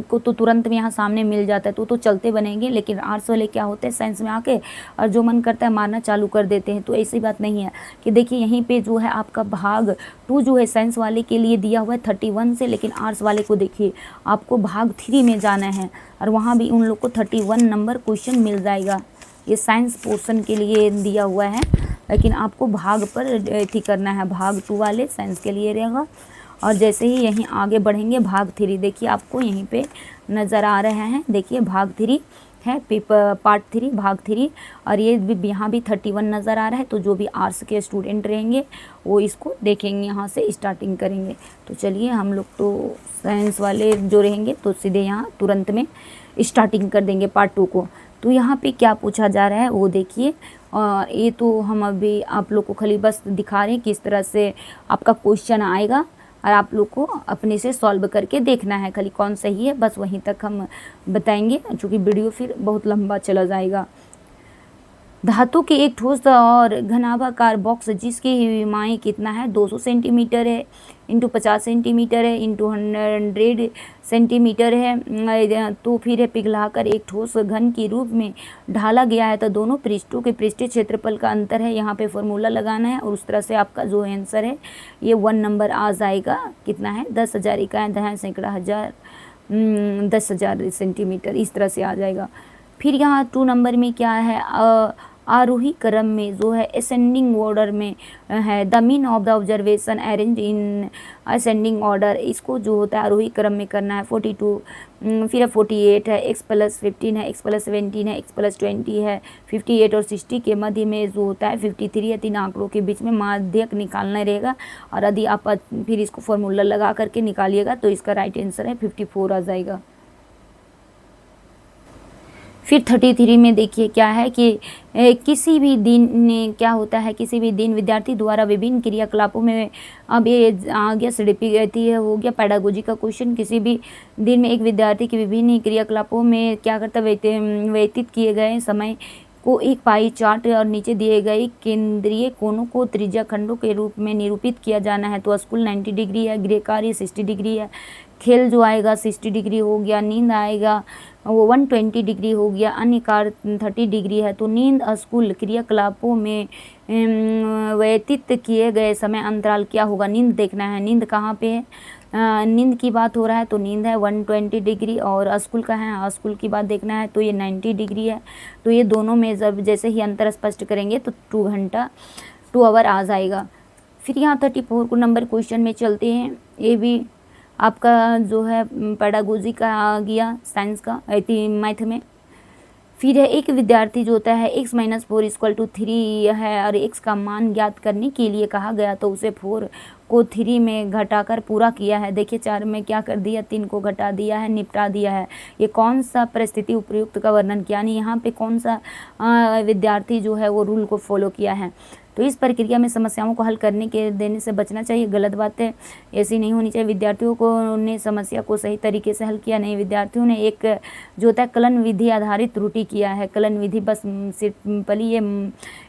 को तो तुरंत में यहाँ सामने मिल जाता है तो चलते बनेंगे, लेकिन आर्ट्स वाले क्या होते हैं साइंस में आके और जो मन करता है मारना चालू कर देते हैं। तो ऐसी बात नहीं है कि देखिए यहीं पे जो है आपका भाग 2 जो है साइंस वाले के लिए दिया हुआ है 31 से, लेकिन आर्ट्स वाले को देखिए आपको भाग 3 में जाना है और वहाँ भी उन लोग को 31 नंबर क्वेश्चन मिल जाएगा। ये साइंस पोर्शन के लिए दिया हुआ है, लेकिन आपको भाग पर एथी करना है, भाग 2 वाले साइंस के लिए रहेगा। और जैसे ही यहीं आगे बढ़ेंगे भाग 3 देखिए आपको यहीं पे नज़र आ रहे हैं। देखिए भाग 3 है, पार्ट 3 भाग 3, और ये भी यहाँ भी 31 नज़र आ रहा है। तो जो भी आर्ट्स के स्टूडेंट रहेंगे वो इसको देखेंगे, यहाँ से स्टार्टिंग करेंगे। तो चलिए हम लोग तो साइंस वाले जो रहेंगे तो सीधे यहाँ तुरंत में स्टार्टिंग कर देंगे पार्ट 2 को। तो यहाँ पे क्या पूछा जा रहा है वो देखिए, और ये तो हम अभी आप लोग को खाली बस दिखा रहे हैं किस तरह से आपका क्वेश्चन आएगा और आप लोग को अपने से सॉल्व करके देखना है, खाली कौन सही है बस वहीं तक हम बताएंगे, क्योंकि वीडियो फिर बहुत लंबा चला जाएगा। धातु के एक ठोस और घनाभाकार बॉक्स जिसकी विमाएँ कितना है 200 सेंटीमीटर है इंटू 50 सेंटीमीटर है इंटू 100 सेंटीमीटर है। तो फिर है पिघलाकर एक ठोस घन के रूप में ढाला गया है, तो दोनों पृष्ठों के पृष्ठीय क्षेत्रफल का अंतर है। यहाँ पे फॉर्मूला लगाना है और उस तरह से आपका जो आंसर है ये 1 नंबर आ जाएगा। कितना है 10,000 इकाई दहाई सैकड़ा हज़ार 10,000 सेंटीमीटर, इस तरह से आ जाएगा। फिर यहाँ 2 नंबर में क्या है आरोही क्रम में जो है असेंडिंग ऑर्डर में है। The mean of the observation arrange in ascending order, इसको जो होता है आरोही क्रम में करना है। 42 फिर 48 है, x+15 है, x+17 है, x+20 है, 58 और 60 के मध्य में जो होता है 53 है। 3 आंकड़ों के बीच में माध्यक निकालना रहेगा और यदि आप फिर इसको फॉर्मूला लगा करके निकालिएगा तो इसका राइट आंसर है 54 आ जाएगा। फिर 33 में देखिए क्या है कि किसी भी दिन क्या होता है, किसी भी दिन विद्यार्थी द्वारा विभिन्न क्रियाकलापों में, अब ये आ गया सीडीपी कहती है, हो गया पेडागोजी का क्वेश्चन। किसी भी दिन में एक विद्यार्थी के विभिन्न क्रियाकलापों में क्या करता व्यतीत किए गए समय को एक पाई चार्ट और नीचे दिए गए केंद्रीय कोणों को त्रिज्या खंडों के रूप में निरूपित किया जाना है। तो स्कूल 90 डिग्री है, गृह कार्य 60 डिग्री है, खेल जो आएगा 60 डिग्री हो गया, नींद आएगा वो 120 डिग्री हो गया, अन्य कार्य 30 डिग्री है। तो नींद स्कूल क्रियाकलापों में व्यतीत किए गए समय अंतराल क्या होगा, नींद देखना है। नींद कहाँ पे है, नींद की बात हो रहा है तो नींद है 120 डिग्री, और स्कूल का है, स्कूल की बात देखना है तो ये 90 डिग्री है। तो ये दोनों में जब जैसे ही अंतर स्पष्ट करेंगे तो 2 घंटा 2 आवर आ जाएगा। फिर यहाँ 34 को नंबर क्वेश्चन में चलते हैं। ये भी आपका जो है पेडागोजी का आ गया, साइंस का मैथ में। फिर है एक विद्यार्थी जो होता है x-4 = 3 है और x का मान ज्ञात करने के लिए कहा गया तो उसे 4 को 3 में घटाकर पूरा किया है। देखिए 4 में क्या कर दिया, 3 को घटा दिया है, निपटा दिया है। ये कौन सा परिस्थिति उपयुक्त का वर्णन किया, यानी यहाँ पे कौन सा विद्यार्थी जो है वो रूल को फॉलो किया है। तो इस प्रक्रिया में समस्याओं को हल करने के देने से बचना चाहिए, गलत बात है, ऐसी नहीं होनी चाहिए। विद्यार्थियों को ने समस्या को सही तरीके से हल किया नहीं, विद्यार्थियों ने एक जो होता है कलन विधि आधारित त्रुटि किया है। कलन विधि बस सिंपली ये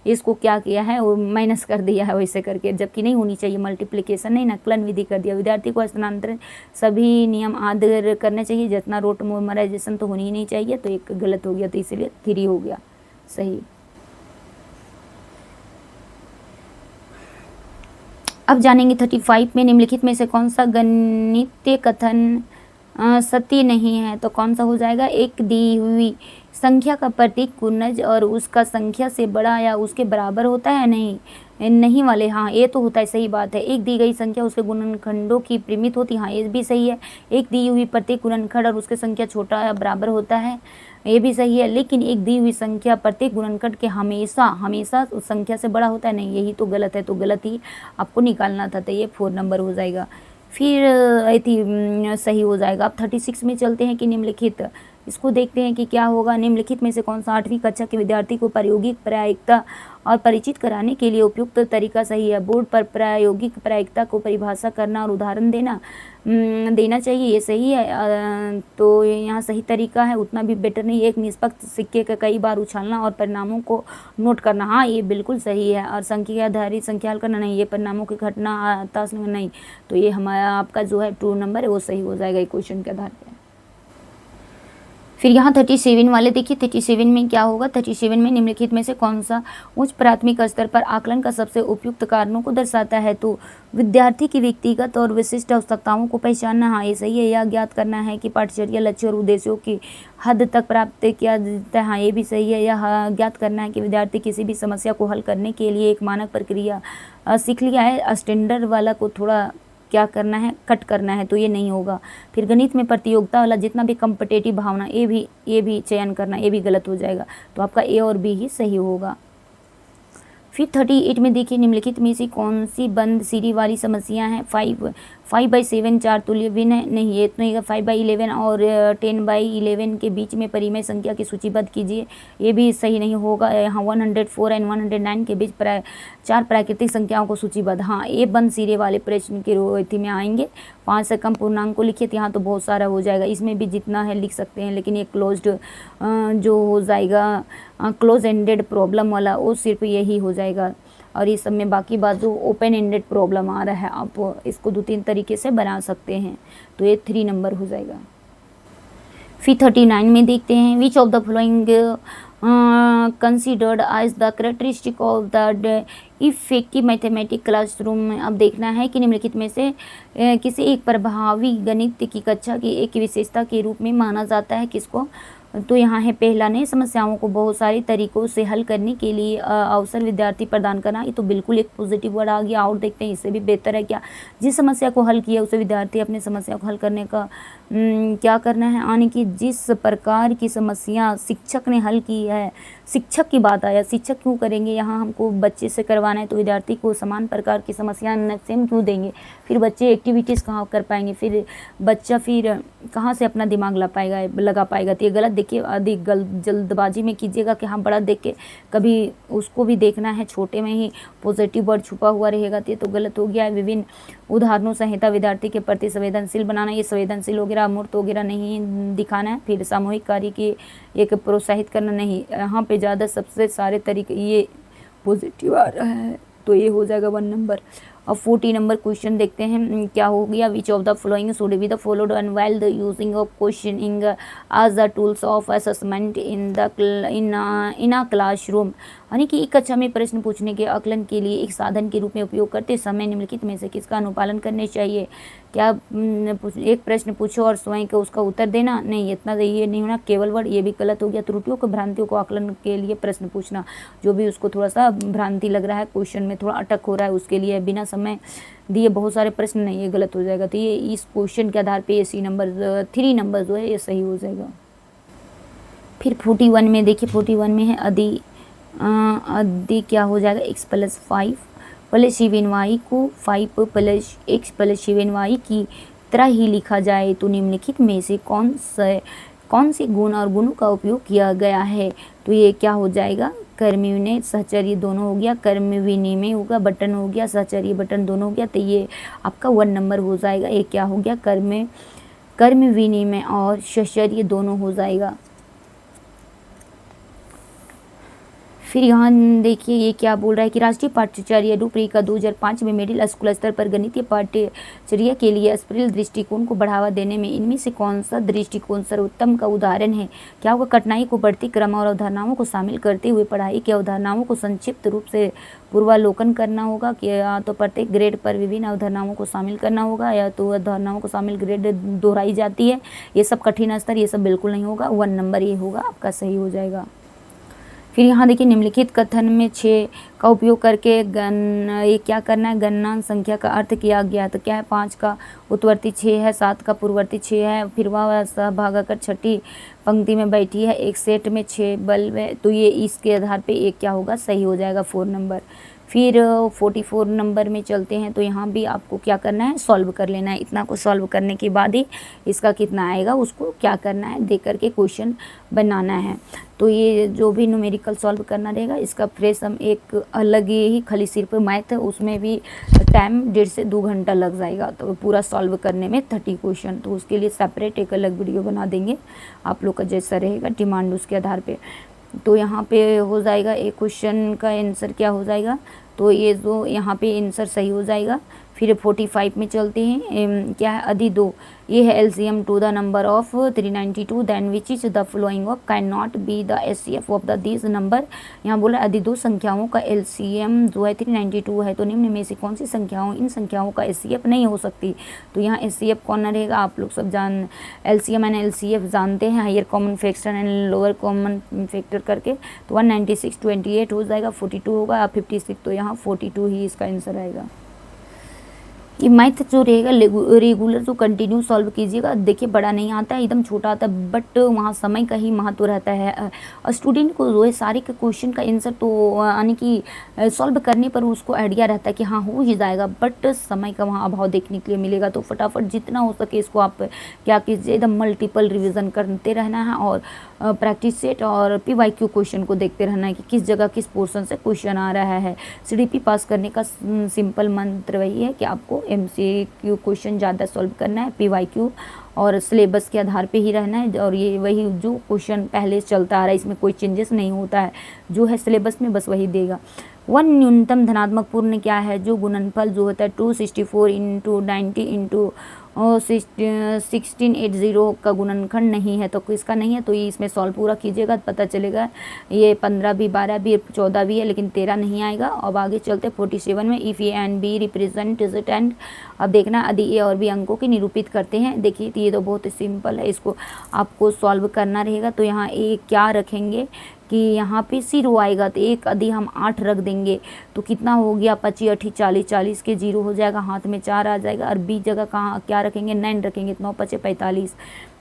इसको क्या किया है, वो माइनस कर दिया है वैसे करके, जबकि नहीं होनी चाहिए, मल्टीप्लिकेशन नहीं ना, कलन विधि कर दिया। विद्यार्थी को स्थानांतरण सभी नियम आदर करने चाहिए, जितना रोट मेमोराइजेशन तो होनी ही नहीं चाहिए। तो एक गलत हो गया, तो इसीलिए 3 हो गया सही। अब जानेंगे 35 में, निम्नलिखित में से कौन सा गणितीय कथन सत्य नहीं है। तो कौन सा हो जाएगा, एक दी हुई संख्या का प्रतीक गुणज और उसका संख्या से बड़ा या उसके बराबर होता है, नहीं वाले, हाँ ये तो होता है, सही बात है। एक दी गई संख्या उसके गुणनखंडों की परिमित होती है, हाँ ये भी सही है। एक दी हुई प्रत्येक गुणनखंड और उसके संख्या छोटा या बराबर होता है, ये भी सही है। लेकिन एक दी हुई संख्या प्रत्येक गुणनखंड के हमेशा उस संख्या से बड़ा होता है, नहीं, यही तो गलत है। तो गलत ही आपको निकालना था, तो ये 4 नंबर हो जाएगा। फिर सही हो जाएगा। अब 36 में चलते हैं कि निम्नलिखित, इसको देखते हैं कि क्या होगा। निम्नलिखित में से कौन सा 8वीं कक्षा के विद्यार्थी को प्रायोगिक प्रायिकता और परिचित कराने के लिए उपयुक्त तरीका सही है। बोर्ड पर प्रायोगिक प्रायिकता को परिभाषा करना और उदाहरण देना चाहिए, ये सही है। तो यहाँ सही तरीका है, उतना भी बेटर नहीं। एक निष्पक्ष सिक्के का कई बार उछालना और परिणामों को नोट करना, हाँ ये बिल्कुल सही है। और संख्या आधारित संख्या हल करना, नहीं, ये परिणामों की घटना नहीं। तो ये हमारा आपका जो है 2 नंबर है वो सही हो जाएगा क्वेश्चन के आधार पर। फिर यहाँ 37 वाले देखिए, 37 में क्या होगा। 37 में निम्नलिखित में से कौन सा उच्च प्राथमिक स्तर पर आकलन का सबसे उपयुक्त कारणों को दर्शाता है। तो विद्यार्थी की व्यक्तिगत और विशिष्ट आवश्यकताओं को पहचानना, हाँ ये सही है। यह ज्ञात करना है कि पाठ्यचर्या लक्ष्य और उद्देश्यों की हद तक प्राप्त किया जाता है, हाँ ये भी सही है। यह ज्ञात करना है कि विद्यार्थी किसी भी समस्या को हल करने के लिए एक मानक प्रक्रिया सीख लिया है, स्टैंडर्ड वाला को थोड़ा क्या करना है, कट करना है, तो ये नहीं होगा। फिर गणित में प्रतियोगिता वाला जितना भी कम्पिटेटिव भावना, ये भी चयन करना, ये भी गलत हो जाएगा। तो आपका ए और बी ही सही होगा। फिर 38 में देखिए, निम्नलिखित में से कौन सी बंद सीरी वाली समस्या है। 5/7 4 तुल्य भिन्न है, नहीं ये तो नहीं। 5/11 और 10/11 के बीच में परिमेय संख्या की सूचीबद्ध कीजिए, ये भी सही नहीं होगा। यहाँ 104 और 109 के बीच 4 प्राकृतिक संख्याओं को सूचीबद्ध, हाँ ये बंद सिरे वाले प्रश्न की रोहित में आएंगे। 5 से कम पूर्णांक को लिखिए, तो यहाँ तो बहुत सारा हो जाएगा, इसमें भी जितना है लिख सकते हैं। लेकिन ये क्लोज्ड जो हो जाएगा क्लोज एंडेड प्रॉब्लम वाला, वो सिर्फ यही हो जाएगा। और इस सब में बाकी बात जो ओपन एंडेड प्रॉब्लम आ रहा है, आप इसको 2-3 तरीके से बना सकते हैं। तो ये 3 नंबर हो जाएगा। फिर 39 में देखते हैं, which of the following considered as the characteristic of the effective mathematic classroom में। अब देखना है कि निम्नलिखित में से किसी एक प्रभावी गणित की कक्षा की एक विशेषता के रूप में माना जाता है किसको, तो यहाँ है पहला, नई समस्याओं को बहुत सारे तरीकों से हल करने के लिए अवसर विद्यार्थी प्रदान करना। ये तो बिल्कुल एक पॉजिटिव वर्ड आ गया। और देखते हैं इससे भी बेहतर है क्या। जिस समस्या को हल किया उसे विद्यार्थी अपने समस्या को हल करने का क्या करना है, यानी कि जिस प्रकार की समस्या शिक्षक ने हल की है, शिक्षक की बात आया, शिक्षक क्यों करेंगे, यहाँ हमको बच्चे से करवाना है तो विद्यार्थी को समान प्रकार की समस्या सेम क्यों देंगे, फिर बच्चे एक्टिविटीज़ कहाँ कर पाएंगे, फिर बच्चा फिर कहाँ से अपना दिमाग लगा पाएगा। तो ये गलत, देखिए अधिक जल्दबाजी में कीजिएगा कि हाँ बड़ा देख के, कभी उसको भी देखना है, छोटे में ही पॉजिटिव वर्ड छुपा हुआ रहेगा तो ये तो गलत हो गया है। विभिन्न उदाहरणों संहिता विद्यार्थी के प्रति संवेदनशील बनाना, ये संवेदनशील वगैरह मूर्त वगैरह नहीं दिखाना है। फिर सामूहिक कार्य की एक प्रोत्साहित करना नहीं, यहाँ पे ज़्यादा सबसे सारे तरीके ये पॉजिटिव आ रहा है तो ये हो जाएगा 1 नंबर। अब 40 नंबर क्वेश्चन देखते हैं क्या हो गया। Which of the following should be the followed and while the using of questioning as the tools of assessment in a classroom, यानी कि एक कक्षा में प्रश्न पूछने के आकलन के लिए एक साधन के रूप में उपयोग करते समय निम्नलिखित में से किसका अनुपालन करने चाहिए। क्या एक प्रश्न पूछो और स्वयं को उसका उत्तर देना, नहीं इतना ये नहीं होना, केवल वर्ड, ये भी गलत हो गया। त्रुटियों को भ्रांतियों को आकलन के लिए प्रश्न पूछना, जो भी उसको थोड़ा सा भ्रांति लग रहा है, क्वेश्चन में थोड़ा अटक हो रहा है, उसके लिए बिना समय दिए बहुत सारे प्रश्न, नहीं ये गलत हो जाएगा। तो ये इस क्वेश्चन के आधार पे ये सी नंबर 3 नंबर जो है ये सही हो जाएगा। फिर 41 में देखिए, 41 में है अधि क्या हो जाएगा, x + 5 + 7y को 5 + x + 7y की तरह ही लिखा जाए तो निम्नलिखित में से कौन से गुण और गुणों का उपयोग किया गया है। तो ये क्या हो जाएगा, कर्मविनय सहचर्य दोनों हो गया, कर्म विनिमय होगा, बटन हो गया, सहचर्य बटन दोनों हो गया, तो ये आपका 1 नंबर हो जाएगा। ये क्या हो गया, कर्म विनिमय और सहचर्य दोनों हो जाएगा। फिर यहाँ देखिए ये क्या बोल रहा है कि राष्ट्रीय पाठ्यचर्या रूपरेखा 2005 में मिडिल स्कूल स्तर पर गणितीय पाठ्यचर्या के लिए स्पिरिल दृष्टिकोण को बढ़ावा देने में इनमें से कौन सा दृष्टिकोण सर्वोत्तम का उदाहरण है। क्या होगा, कठिनाई को बढ़ती क्रम और अवधारणाओं को शामिल करते हुए पढ़ाई की अवधारणाओं को संक्षिप्त रूप से पूर्वालोकन करना होगा, कि या तो प्रत्येक ग्रेड पर विभिन्न अवधारणाओं को शामिल करना होगा, या तो अवधारणाओं को शामिल ग्रेड दोहराई जाती है, ये सब कठिन स्तर, ये सब बिल्कुल नहीं होगा। 1 नंबर ये होगा आपका, सही हो जाएगा। फिर यहाँ देखिए निम्नलिखित कथन में 6 का उपयोग करके ये क्या करना है, गणना संख्या का अर्थ किया गया। तो क्या है, 5 का उत्तवर्ती 6 है, 7 का पूर्ववर्ती 6 है, फिर वह सहभागाकर छठी पंक्ति में बैठी है, एक सेट में 6 बल्ब है, तो ये इसके आधार पे एक क्या होगा, सही हो जाएगा 4 नंबर। फिर 44 नंबर में चलते हैं, तो यहाँ भी आपको क्या करना है, सॉल्व कर लेना है। इतना को सॉल्व करने के बाद ही इसका कितना आएगा उसको क्या करना है, दे करके क्वेश्चन बनाना है। तो ये जो भी न्यूमेरिकल सॉल्व करना रहेगा इसका फ्रेश हम एक अलग ही खाली सिर्फ मैथ है, उसमें भी टाइम 1.5 से 2 घंटा लग जाएगा तो पूरा सॉल्व करने में 30 क्वेश्चन। तो उसके लिए सेपरेट एक अलग वीडियो बना देंगे, आप लोग का जैसा रहेगा डिमांड उसके आधार पे। तो यहाँ पे हो जाएगा एक क्वेश्चन का आंसर क्या हो जाएगा, तो ये जो यहाँ पे आंसर सही हो जाएगा। फिर 45 में चलते हैं, क्या है, अधि 2, ये है LCM to the number of 392 than which is the following of can not be the SCF of the this number. यहाँ बोला अधि 2 संख्याओं का LCM जो है 392 है, तो निम्न में से कौन सी संख्याओं इन संख्याओं का SCF नहीं हो सकती। तो यहाँ SCF कौन रहेगा, आप लोग सब LCM एंड LCF जानते हैं, higher common factor and lower common factor करके। तो 196 28 हो जाएगा, 42 होगा, 56, तो यहाँ 42 ही इसका आंसर आएगा। ये मैथ जो रहेगा रेगुलर जो कंटिन्यू सॉल्व कीजिएगा। देखिए बड़ा नहीं आता है, एकदम छोटा आता है, बट वहाँ समय का ही महत्व रहता है। और स्टूडेंट को जो है सारे के क्वेश्चन का आंसर तो यानी कि सॉल्व करने पर उसको आइडिया रहता है कि हाँ हो ही जाएगा, बट समय का वहाँ अभाव देखने के लिए मिलेगा। तो फटाफट जितना हो सके इसको आप क्या कीजिए, एकदम मल्टीपल रिविज़न करते रहना है और प्रैक्टिस सेट और PYQ क्वेश्चन को देखते रहना है कि किस जगह किस पोर्शन से क्वेश्चन आ रहा है। CDP पास करने का सिंपल मंत्र वही है कि आपको MCQ क्वेश्चन ज़्यादा सॉल्व करना है, PYQ और सिलेबस के आधार पे ही रहना है। और ये वही जो क्वेश्चन पहले चलता आ रहा है, इसमें कोई चेंजेस नहीं होता है, जो है सिलेबस में बस वही देगा। 1 न्यूनतम धनात्मक पूर्ण क्या है, जो गुणनफल जो होता है 264 × 90 × 1680 का गुणनखंड नहीं है, तो किसका नहीं है, तो ये इसमें सॉल्व पूरा कीजिएगा तो पता चलेगा। ये 15 भी, 12 भी, 14 भी है, लेकिन 13 नहीं आएगा। अब आगे चलते 47 में, if A and B represent and, अब देखना यदि ए और बी अंकों की निरूपित करते हैं। देखिए तो ये तो बहुत सिंपल है, इसको आपको सॉल्व करना रहेगा। तो यहाँ ए क्या रखेंगे कि यहाँ पे 0 आएगा, तो एक यदि हम 8 रख देंगे तो कितना हो गया, 25 8 40, 40 के 0 हो जाएगा, हाथ में 4 आ जाएगा। और बी जगह कहाँ क्या रखेंगे, 9 रखेंगे, तो 9 5 45,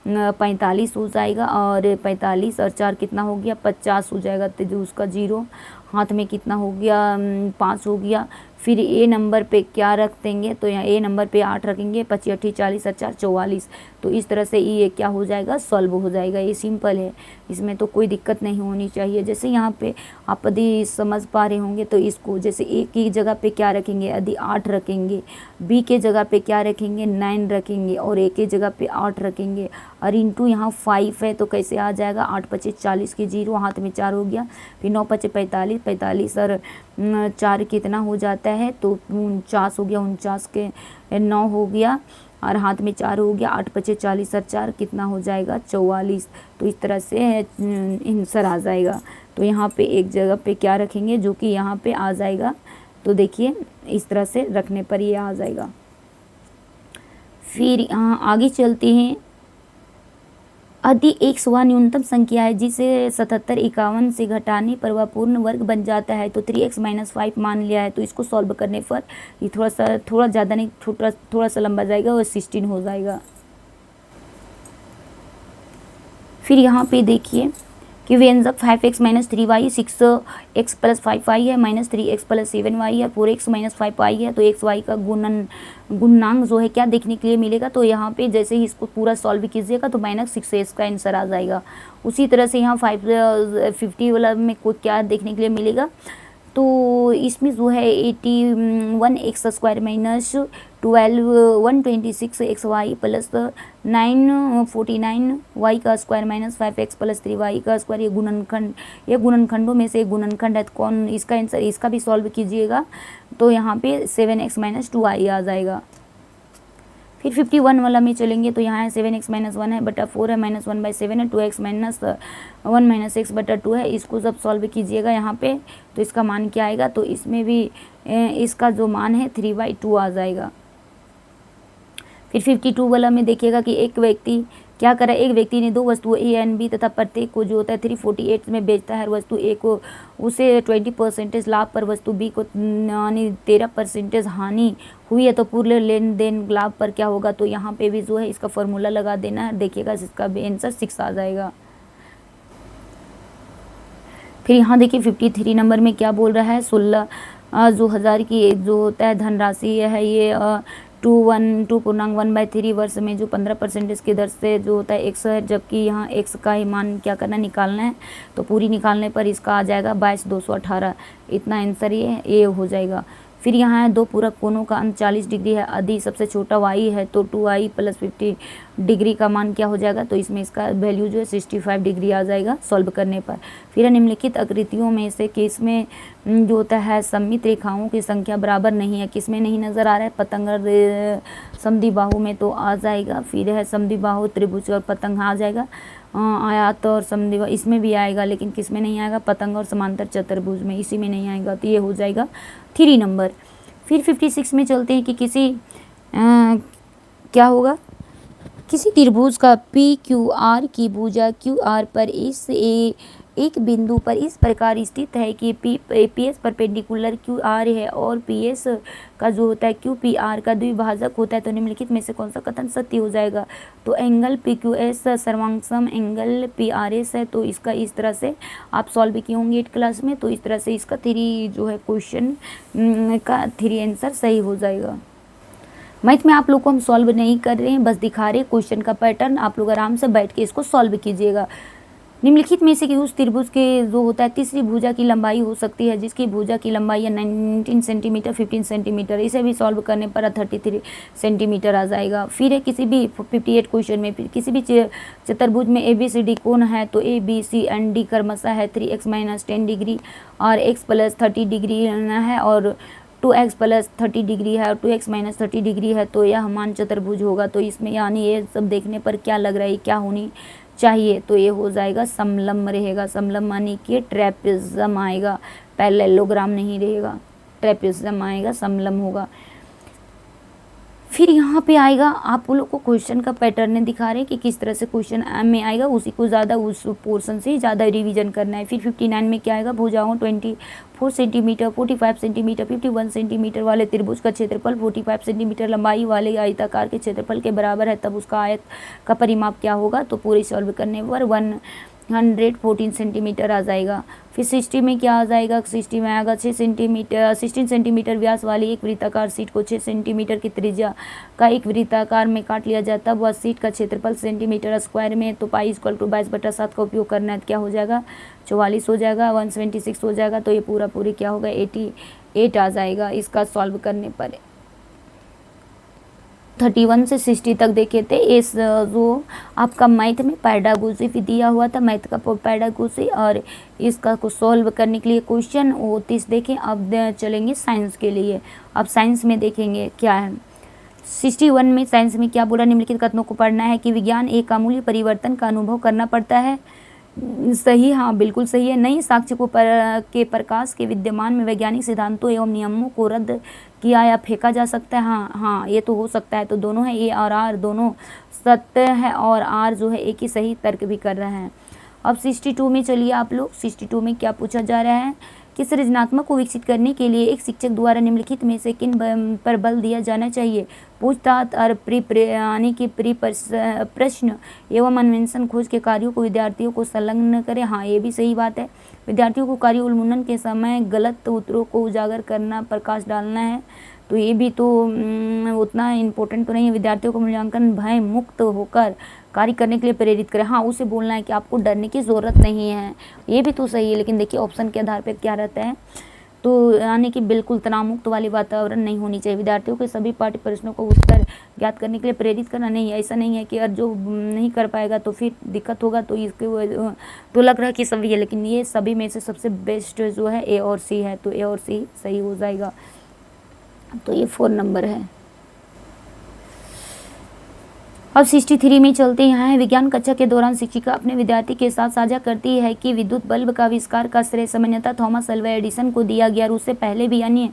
45 हो जाएगा। और 45 और 4 कितना हो गया, 50 हो जाएगा। तो जो उसका 0 हाथ में कितना हो गया, 5 हो गया। फिर ए नंबर पे क्या रख देंगे, तो यहाँ ए नंबर पे 8 रखेंगे, 25 80 40 और 4 44। तो इस तरह से ये क्या हो जाएगा, सॉल्व हो जाएगा। ये सिंपल है, इसमें तो कोई दिक्कत नहीं होनी चाहिए। जैसे यहाँ पे आप यदि समझ पा रहे होंगे तो इसको जैसे ए की जगह पे क्या रखेंगे, यदि 8 रखेंगे, बी के जगह पे क्या रखेंगे, 9 रखेंगे, और ए के जगह पे 8 रखेंगे, और इंटू यहाँ 5 है, तो कैसे आ जाएगा, 8 25 40 के 0, हाथ में 4 हो गया। फिर 9 5 45, 45 और 4 कितना हो जाता है, तो 49 हो गया, 49 के 9 हो गया, और हाथ में 4 हो गया, 8 25 40 और 4 कितना हो जाएगा, 44। तो इस तरह से आंसर आ जाएगा। तो यहाँ पे एक जगह पे क्या रखेंगे जो कि यहाँ पे आ जाएगा, तो देखिए इस तरह से रखने पर ये आ जाएगा। फिर यहाँ आगे चलते हैं, यदि x वह न्यूनतम संख्या है जिसे 77 51 से घटाने पर वह पूर्ण वर्ग बन जाता है, तो 3x - 5 मान लिया है। तो इसको सॉल्व करने पर ये थोड़ा ज़्यादा नहीं, थोड़ा सा लंबा जाएगा और 16 हो जाएगा। फिर यहाँ पे देखिए कि व्यंजक 5x - 3y 6x + 5y है, -3x + 7y है, 4x - 5y है। तो x y का गुणनांक जो है क्या देखने के लिए मिलेगा, तो यहाँ पे जैसे ही इसको पूरा सॉल्व कीजिएगा तो -6x का आंसर आ जाएगा। उसी तरह से यहाँ 50 वाला में कोई क्या देखने के लिए मिलेगा, तो इसमें जो है 81x² - 12 126x y + 949y का स्क्वायर -5x + 3y का स्क्वायर, ये गुणनखंडों में से एक गुणनखंड है। तो कौन इसका आंसर, इसका भी सॉल्व कीजिएगा तो यहाँ पे 7x - 2y आ जाएगा। फिर 51 वाला में चलेंगे, तो यहाँ 7x - 1 है बटा 4 है, -1/7 है, 2x - 1 - x बटा 2 है। इसको जब सॉल्व कीजिएगा यहाँ पे तो इसका मान क्या आएगा, तो इसमें भी इसका जो मान है 3/2 आ जाएगा। फिर 52 वाला में देखिएगा कि एक व्यक्ति क्या करा, एक व्यक्ति ने 2 वस्तुओं ए एंड बी तथा प्रत्येक को जो होता है 348 में बेचता है। वस्तु ए को उसे 20% लाभ पर, वस्तु बी को यानी 13% हानि हुई है। तो पूरे लेन देन लाभ पर क्या होगा, तो यहाँ पे भी जो है इसका फॉर्मूला लगा देना है। देखिएगा इसका भी आंसर 6 आ जाएगा। फिर यहाँ देखिए 53 नंबर में क्या बोल रहा है, 16 जो हज़ार की जो होता है धनराशि है, ये 2.1/3 वर्ष में जो 15% की दर से जो होता है x है, जबकि यहाँ x का ही मान क्या करना, निकालना है। तो पूरी निकालने पर इसका आ जाएगा 22,218, इतना आंसर ये हो जाएगा। फिर यहाँ है 2 पूरक कोणों का अंत 40 डिग्री है, यदि सबसे छोटा y है तो 2i + 50 डिग्री का मान क्या हो जाएगा, तो इसमें इसका वैल्यू जो है 65 डिग्री आ जाएगा सॉल्व करने पर। फिर निम्नलिखित आकृतियों में से किसमें जो होता है सममित रेखाओं की संख्या बराबर नहीं है, किसमें नहीं नज़र आ रहा है, पतंग और समद्विबाहु में तो आ जाएगा। फिर है समद्विबाहु त्रिभुज और पतंग आ जाएगा, आयत और समद्विबाहु इसमें भी आएगा, लेकिन किस में नहीं आएगा, पतंग और समांतर चतुर्भुज में, इसी में नहीं आएगा। तो ये हो जाएगा 3 नंबर। फिर 56 में चलते हैं कि किसी क्या होगा, किसी त्रिभुज का PQR की भुजा QR पर इस एक बिंदु पर इस प्रकार स्थित है कि PS परपेंडिकुलर QR है और PS का जो होता है QPR का द्विभाजक होता है। तो निम्नलिखित में से कौन सा कथन सत्य हो जाएगा, तो एंगल PQS सर्वांगसम एंगल PRS है। तो इसका इस तरह से आप सॉल्व किए होंगे 8 क्लास में, तो इस तरह से इसका 3 जो है क्वेश्चन का 3 आंसर सही हो जाएगा। मैथ में आप लोग को हम सॉल्व नहीं कर रहे हैं, बस दिखा रहे हैं क्वेश्चन का पैटर्न, आप लोग आराम से बैठ के इसको सॉल्व कीजिएगा। निम्नलिखित में से कि उस त्रिभुज के जो होता है तीसरी भुजा की लंबाई हो सकती है जिसकी भुजा की लंबाई है 19 सेंटीमीटर 15 सेंटीमीटर, इसे भी सॉल्व करने पर 33 सेंटीमीटर आ जाएगा। फिर है किसी भी 58 क्वेश्चन में किसी भी चतुर्भुज में ABCD कोण है, तो ABC and D क्रमशः है 3x - 10 डिग्री और x + 30 डिग्री है, और 2x प्लस 30 डिग्री है और 2x माइनस 30 डिग्री है तो यह मान चतुर्भुज होगा। तो इसमें यानी ये सब देखने पर क्या लग रहा है, क्या होनी चाहिए, तो ये हो जाएगा समलंब रहेगा। समलंब मानी कि ट्रेपेजियम आएगा, पैरेललोग्राम नहीं रहेगा, ट्रेपेजियम आएगा, समलंब होगा। फिर यहाँ पे आएगा, आप लोग को क्वेश्चन का पैटर्न दिखा रहे हैं कि किस तरह से क्वेश्चन में आएगा, उसी को ज़्यादा उस पोर्शन से ज़्यादा रिवीजन करना है। फिर 59 में क्या आएगा, भुजाओं 24 सेंटीमीटर, 45 सेंटीमीटर, 51 सेंटीमीटर वाले त्रिभुज का क्षेत्रफल 45 सेंटीमीटर लंबाई वाले आयताकार के क्षेत्रफल के बराबर है, तब उसका आयत का परिमाप क्या होगा। तो पूरे सॉल्व करने पर 114 सेंटीमीटर आ जाएगा। फिर 60 में क्या आ जाएगा, 60 में आएगा 16 सेंटीमीटर व्यास वाली एक वृत्ताकार शीट को 6 सेंटीमीटर की त्रिज्या का एक वृत्ताकार में काट लिया जाता है, वह शीट का क्षेत्रफल सेंटीमीटर स्क्वायर में, तो पाई = 22/7 का उपयोग करना है, क्या हो जाएगा 44 हो जाएगा, 176 हो जाएगा। तो ये पूरी क्या होगा 88 आ जाएगा इसका सॉल्व करने पर। 31 से 60 तक देखे थे। इस जो आपका मैथ में पैडागोजी भी दिया हुआ था, मैथ का पैडागोजी, और इसका को सॉल्व करने के लिए क्वेश्चन 30 देखें। अब चलेंगे साइंस के लिए। अब साइंस में देखेंगे क्या है। 61 में साइंस में क्या बोला, निम्नलिखित कथनों को पढ़ना है कि विज्ञान एक अमूल्य परिवर्तन का अनुभव करना पड़ता है। सही, हाँ बिल्कुल सही है। नई साक्ष्य को के प्रकाश के विद्यमान में वैज्ञानिक सिद्धांतों एवं नियमों को रद्द किया या फेंका जा सकता है। हाँ ये तो हो सकता है। तो दोनों है, ए और आर दोनों सत्य है और आर जो है एक ही सही तर्क भी कर रहा है। अब 62 में चलिए आप लोग। 62 में क्या पूछा जा रहा है कि सृजनात्मक को विकसित करने के लिए एक शिक्षक द्वारा निम्नलिखित में से किन पर बल दिया जाना चाहिए। पूछताछ और यानी कि प्रश्न एवं अन्वेषण खोज के कार्यों को विद्यार्थियों को संलग्न करें। हाँ ये भी सही बात है। विद्यार्थियों को कार्य उन्मूलन के समय गलत उत्तरों को उजागर करना, प्रकाश डालना है। तो ये भी तो उतना इम्पोर्टेंट तो नहीं है। विद्यार्थियों को मूल्यांकन भय मुक्त होकर कार्य करने के लिए प्रेरित करें। हाँ उसे बोलना है कि आपको डरने की ज़रूरत नहीं है, ये भी तो सही है। लेकिन देखिए ऑप्शन के आधार पर क्या रहता है, तो यानी कि बिल्कुल तनाव मुक्त वाली वातावरण नहीं होनी चाहिए। विद्यार्थियों के सभी पाठ्य प्रश्नों को उत्तर ज्ञात करने के लिए प्रेरित करना नहीं है। ऐसा नहीं है कि अगर जो नहीं कर पाएगा तो फिर दिक्कत होगा, तो इसके तो लग रहा है कि सभी है, लेकिन ये सभी में से सबसे बेस्ट जो है ए और सी है। तो ए और सी सही हो जाएगा। तो ये 4 नंबर है। अब 63 में चलते यहाँ है। विज्ञान कक्षा के दौरान शिक्षिका अपने विद्यार्थी के साथ साझा करती है कि विद्युत बल्ब का आविष्कार का श्रेय सामान्यतः थॉमस अल्वा एडिसन को दिया गया और उससे पहले भी अन्य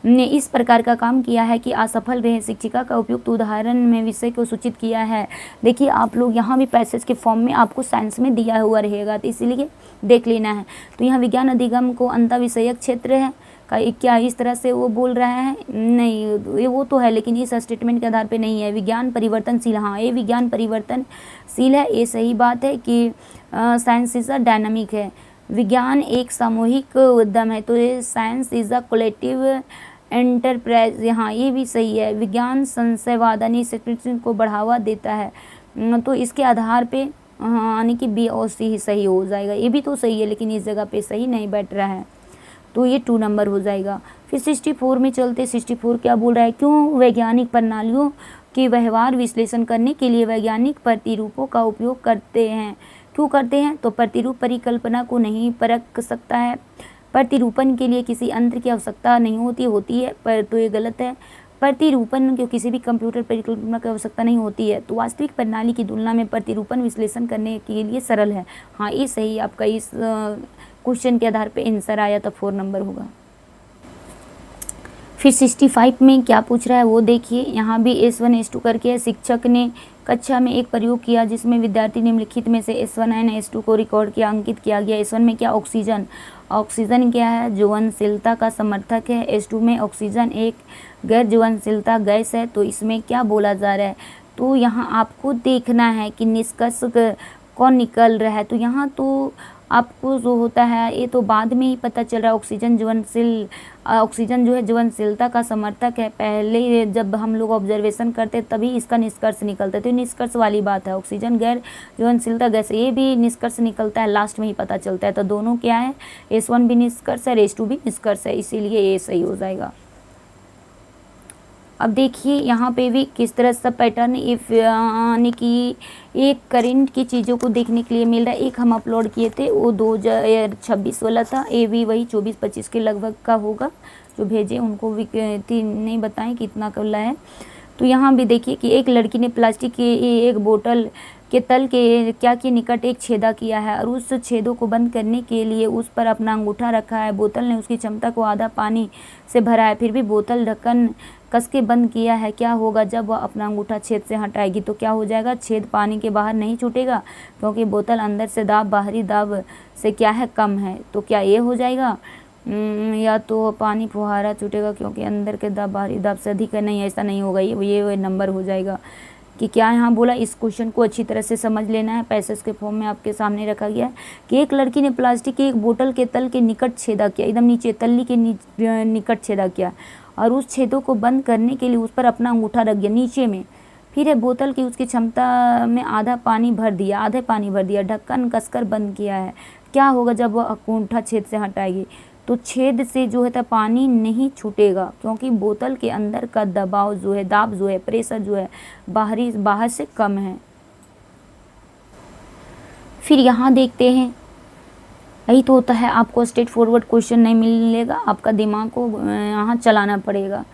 ने इस प्रकार का काम किया है कि असफल रहे। शिक्षिका का उपयुक्त उदाहरण में विषय को सूचित किया है। देखिए आप लोग यहाँ भी पैसेज के फॉर्म में आपको साइंस में दिया हुआ रहेगा, तो इसीलिए देख लेना है। तो यहाँ विज्ञान अधिगम को अंतःविषयक क्षेत्र है, क्या इस तरह से वो बोल रहा है, नहीं ये वो तो है, लेकिन इस स्टेटमेंट के आधार पे नहीं है। विज्ञान परिवर्तनशील, हाँ ये विज्ञान परिवर्तनशील है, ये सही बात है कि साइंस इज़ अ डायनामिक है। विज्ञान एक सामूहिक उद्यम है, तो ये science is a collective enterprise, हाँ ये भी सही है। विज्ञान संशयवाद यानी स्केप्टिसिज्म को बढ़ावा देता है, तो इसके आधार पे यानी कि बी और सी ही सही हो जाएगा। ये भी तो सही है, लेकिन इस जगह पे सही नहीं बैठ रहा है, तो ये 2 नंबर हो जाएगा। फिर 64 में चलते। 64 क्या बोल रहा है, क्यों वैज्ञानिक प्रणालियों के व्यवहार विश्लेषण करने के लिए वैज्ञानिक प्रतिरूपों का उपयोग करते हैं। क्यों करते हैं, तो प्रतिरूप परिकल्पना को नहीं परख सकता है। प्रतिरूपण के लिए किसी यंत्र की आवश्यकता नहीं होती है, पर तो ये गलत है। प्रतिरूपण को किसी भी कंप्यूटर परिकल्पना की आवश्यकता नहीं होती है, तो वास्तविक प्रणाली की तुलना में प्रतिरूपण विश्लेषण करने के लिए सरल है। हाँ ये सही, आपका इस क्वेश्चन के आधार पे आंसर आया, तो 4 नंबर होगा। फिर 65 में क्या पूछ रहा है वो देखिए। यहाँ भी S1 S2 करके है। शिक्षक ने कक्षा में एक प्रयोग किया जिसमें विद्यार्थी निम्नलिखित में से S1 एंड S2 को रिकॉर्ड किया, अंकित किया गया। S1 में क्या, ऑक्सीजन। ऑक्सीजन क्या है, ज्वलनशीलता का समर्थक है। S2 में ऑक्सीजन एक गैर ज्वलनशीलता गैस है। तो इसमें क्या बोला जा रहा है, तो यहाँ आपको देखना है कि निष्कर्ष कौन निकल रहा है। तो यहाँ तो आपको जो होता है ये तो बाद में ही पता चल रहा है। ऑक्सीजन जो है ज्वलनशीलता का समर्थक है। पहले जब हम लोग ऑब्जर्वेशन करते तभी इसका निष्कर्ष निकलता है, तो निष्कर्ष वाली बात है। ऑक्सीजन गैर ज्वलनशीलता गैस, ये भी निष्कर्ष निकलता है, लास्ट में ही पता चलता है। तो दोनों क्या है, S1 भी निष्कर्ष है, S2 भी निष्कर्ष है, इसीलिए ये सही हो जाएगा। अब देखिए यहाँ पे भी किस तरह सा पैटर्न इफ यानी कि एक करंट की चीज़ों को देखने के लिए मिल रहा है। एक हम अपलोड किए थे वो 2026 वाला था, ये भी वही 24-25 के लगभग का होगा। जो भेजे उनको भी नहीं बताएं कितना कल्ला है। तो यहाँ भी देखिए कि एक लड़की ने प्लास्टिक के एक बोतल के तल के क्या के निकट एक छेदा किया है और उस छेदों को बंद करने के लिए उस पर अपना अंगूठा रखा है। बोतल ने उसकी क्षमता को आधा पानी से भरा है, फिर भी बोतल ढक्कन कस के बंद किया है। क्या होगा जब वह अपना अंगूठा छेद से हटाएगी? तो क्या हो जाएगा, छेद पानी के बाहर नहीं छूटेगा क्योंकि बोतल अंदर से दाब बाहरी दाब से क्या है, कम है। तो क्या ये हो जाएगा? या तो पानी फुहारा छूटेगा क्योंकि अंदर के दाब बाहरी दाब से अधिक है। नहीं, ऐसा नहीं होगा, ये नंबर हो जाएगा। कि क्या यहाँ बोला, इस क्वेश्चन को अच्छी तरह से समझ लेना है। पैसेज के फॉर्म में आपके सामने रखा गया है कि एक लड़की ने प्लास्टिक के एक बोतल के तल के निकट छेदा किया, एकदम नीचे तल्ली के निकट छेदा किया और उस छेदों को बंद करने के लिए उस पर अपना अंगूठा रख दिया नीचे में। फिर है बोतल की उसकी क्षमता में आधे पानी भर दिया, ढक्कन कसकर बंद किया है। क्या होगा जब वह अंगूठा छेद से हटाएगी? तो छेद से जो है पानी नहीं छूटेगा क्योंकि बोतल के अंदर का दबाव जो है, दाब जो है, प्रेशर जो है बाहर से कम है। फिर यहाँ देखते हैं, यही तो होता है, आपको स्ट्रेट फॉरवर्ड क्वेश्चन नहीं मिलेगा, आपका दिमाग को यहाँ चलाना पड़ेगा,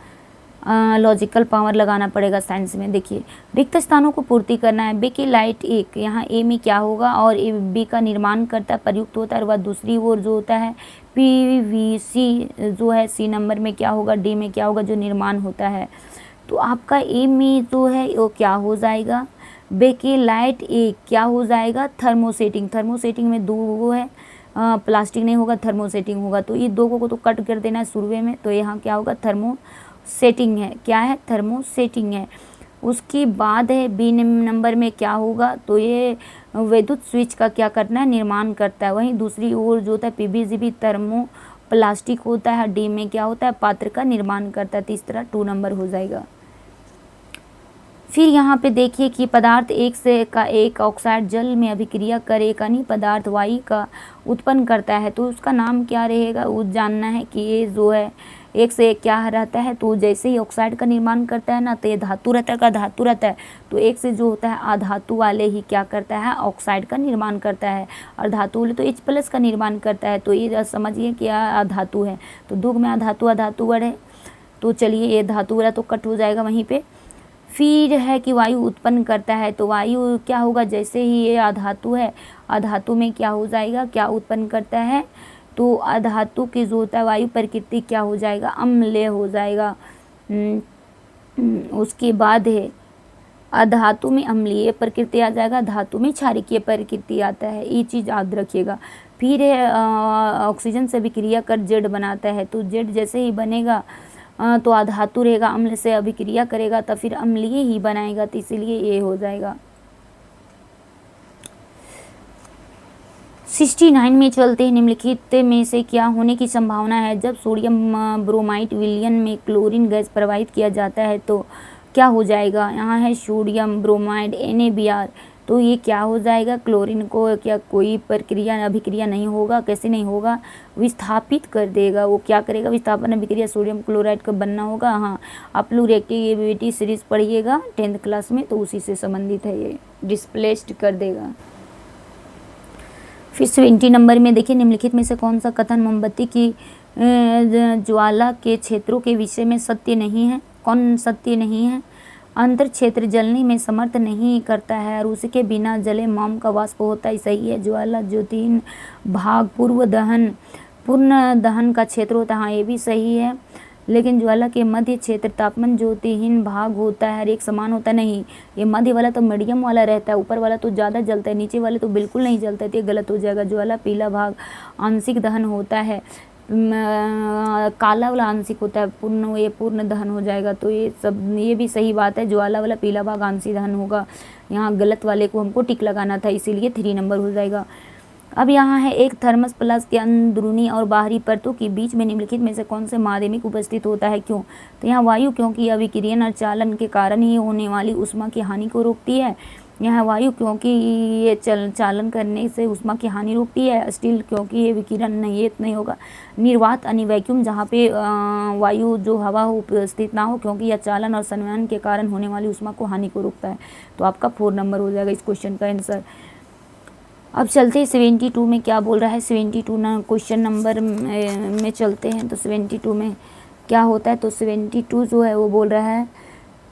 लॉजिकल पावर लगाना पड़ेगा साइंस में। देखिए रिक्त स्थानों को पूर्ति करना है। बे की लाइट एक, यहाँ ए में क्या होगा और ए बी का निर्माण करता है, प्रयुक्त होता है, और वह दूसरी ओर जो होता है पीवीसी जो है सी नंबर में क्या होगा, डी में क्या होगा, जो निर्माण होता है। तो आपका ए में जो है वो क्या हो जाएगा, बे की लाइट एक क्या हो जाएगा, थर्मोसेटिंग। थर्मोसेटिंग में दो वो है, प्लास्टिक नहीं होगा, थर्मोसेटिंग होगा। तो ये दो को तो कट कर देना है शुरू में, तो यहाँ क्या होगा, थर्मोसेटिंग है। क्या है, थर्मोसेटिंग है। उसके बाद है बी नंबर में क्या होगा, तो ये विद्युत स्विच का क्या करना है, निर्माण करता है। वहीं दूसरी ओर जो होता है पीवीसी भी थर्मो प्लास्टिक होता है। डी में क्या होता है, पात्र का निर्माण करता है। तीसरा 2 नंबर हो जाएगा। फिर यहाँ पे देखिए कि पदार्थ एक से का एक ऑक्साइड जल में अभिक्रिया कर एक अन्य पदार्थ वायु का उत्पन्न करता है, तो उसका नाम क्या रहेगा, वो जानना है कि ये जो है एक से एक क्या रहता है। तो जैसे ही ऑक्साइड का निर्माण करता है ना, तो ये धातु रहता है का धातु रहता है, तो एक से जो होता है अधातु वाले ही क्या करता है, ऑक्साइड का निर्माण करता है, और धातु वाले तो H+ का निर्माण करता है। तो ये समझिए क्या अधातु है। तो दुग में अधातु वर्ड है, तो चलिए ये धातु वाला तो कट हो जाएगा वहीं पे। फिर है कि वायु उत्पन्न करता है, तो वायु क्या होगा, जैसे ही ये अधातु है, अधातु में क्या हो जाएगा, क्या उत्पन्न करता है, तो अधातु की जो होता है वायु प्रकृति क्या हो जाएगा, अम्लीय हो जाएगा। उसके बाद है अधातु में अम्लीय प्रकृति आ जाएगा, धातु में क्षारीय प्रकृति आता है, ये चीज़ याद रखिएगा। फिर है ऑक्सीजन से अभिक्रिया कर जेड बनाता है, तो जेड जैसे ही बनेगा तो अधातु रहेगा, अम्ल से अभिक्रिया करेगा तो फिर अम्लीय ही बनाएगा, तो इसीलिए ये हो जाएगा। 69 में चलते हैं। निम्नलिखित में से क्या होने की संभावना है जब सोडियम ब्रोमाइड विलयन में क्लोरीन गैस प्रवाहित किया जाता है, तो क्या हो जाएगा। यहाँ है सोडियम ब्रोमाइड NaBr, तो ये क्या हो जाएगा, क्लोरीन को क्या कोई प्रक्रिया अभिक्रिया नहीं होगा, कैसे नहीं होगा, विस्थापित कर देगा। वो क्या करेगा, विस्थापन अभिक्रिया सोडियम क्लोराइड का बनना होगा। हाँ, आप लोग रिएक्टिविटी सीरीज पढ़िएगा 10th क्लास में, तो उसी से संबंधित है, ये डिस्प्लेस्ड कर देगा। फिर 70 नंबर में देखिए, निम्नलिखित में से कौन सा कथन मोमबत्ती की ज्वाला के क्षेत्रों के विषय में सत्य नहीं है। कौन सत्य नहीं है, अंतर क्षेत्र जलने में समर्थ नहीं करता है और उसके बिना जले मोम का वाष्प होता है, सही है। ज्वाला जो 3 भाग पूर्ण दहन का क्षेत्र होता है, हाँ ये भी सही है। लेकिन ज्वाला के मध्य क्षेत्र तापमान ज्योतिहीन भाग होता है, एक समान होता नहीं। ये मध्य वाला तो मीडियम वाला रहता है, ऊपर वाला तो ज़्यादा जलता है, नीचे वाले तो बिल्कुल नहीं जलता है, तो ये गलत हो जाएगा। ज्वाला पीला भाग आंशिक दहन होता है, काला वाला आंशिक होता है, पूर्ण दहन हो जाएगा। तो ये भी सही बात है, ज्वाला वाला पीला भाग आंशिक दहन होगा। यहाँ गलत वाले को हमको टिक लगाना था, इसीलिए 3 नंबर हो जाएगा। अब यहाँ है एक थर्मस प्लस के अंदरूनी और बाहरी परतों के बीच में निम्नलिखित में से कौन से माध्यमिक उपस्थित होता है, क्यों। तो यहाँ वायु, क्योंकि अभिक्रियन और चालन के कारण ही होने वाली उष्मा की हानि को रोकती है। यहाँ वायु क्योंकि ये चालन करने से ऊष्मा की हानि रुकती है। स्टील क्योंकि ये विकिरण नहीं होगा। निर्वात यानी वैक्यूम, जहाँ पे वायु जो हवा उपस्थित ना हो, क्योंकि यह चालन और संवहन के कारण होने वाली ऊष्मा को हानि को रोकता है। तो आपका 4 नंबर हो जाएगा इस क्वेश्चन का आंसर। अब चलते हैं 72 में क्या बोल रहा है। 72 ना क्वेश्चन नंबर में चलते हैं। तो 72 में क्या होता है, तो 72 जो है वो बोल रहा है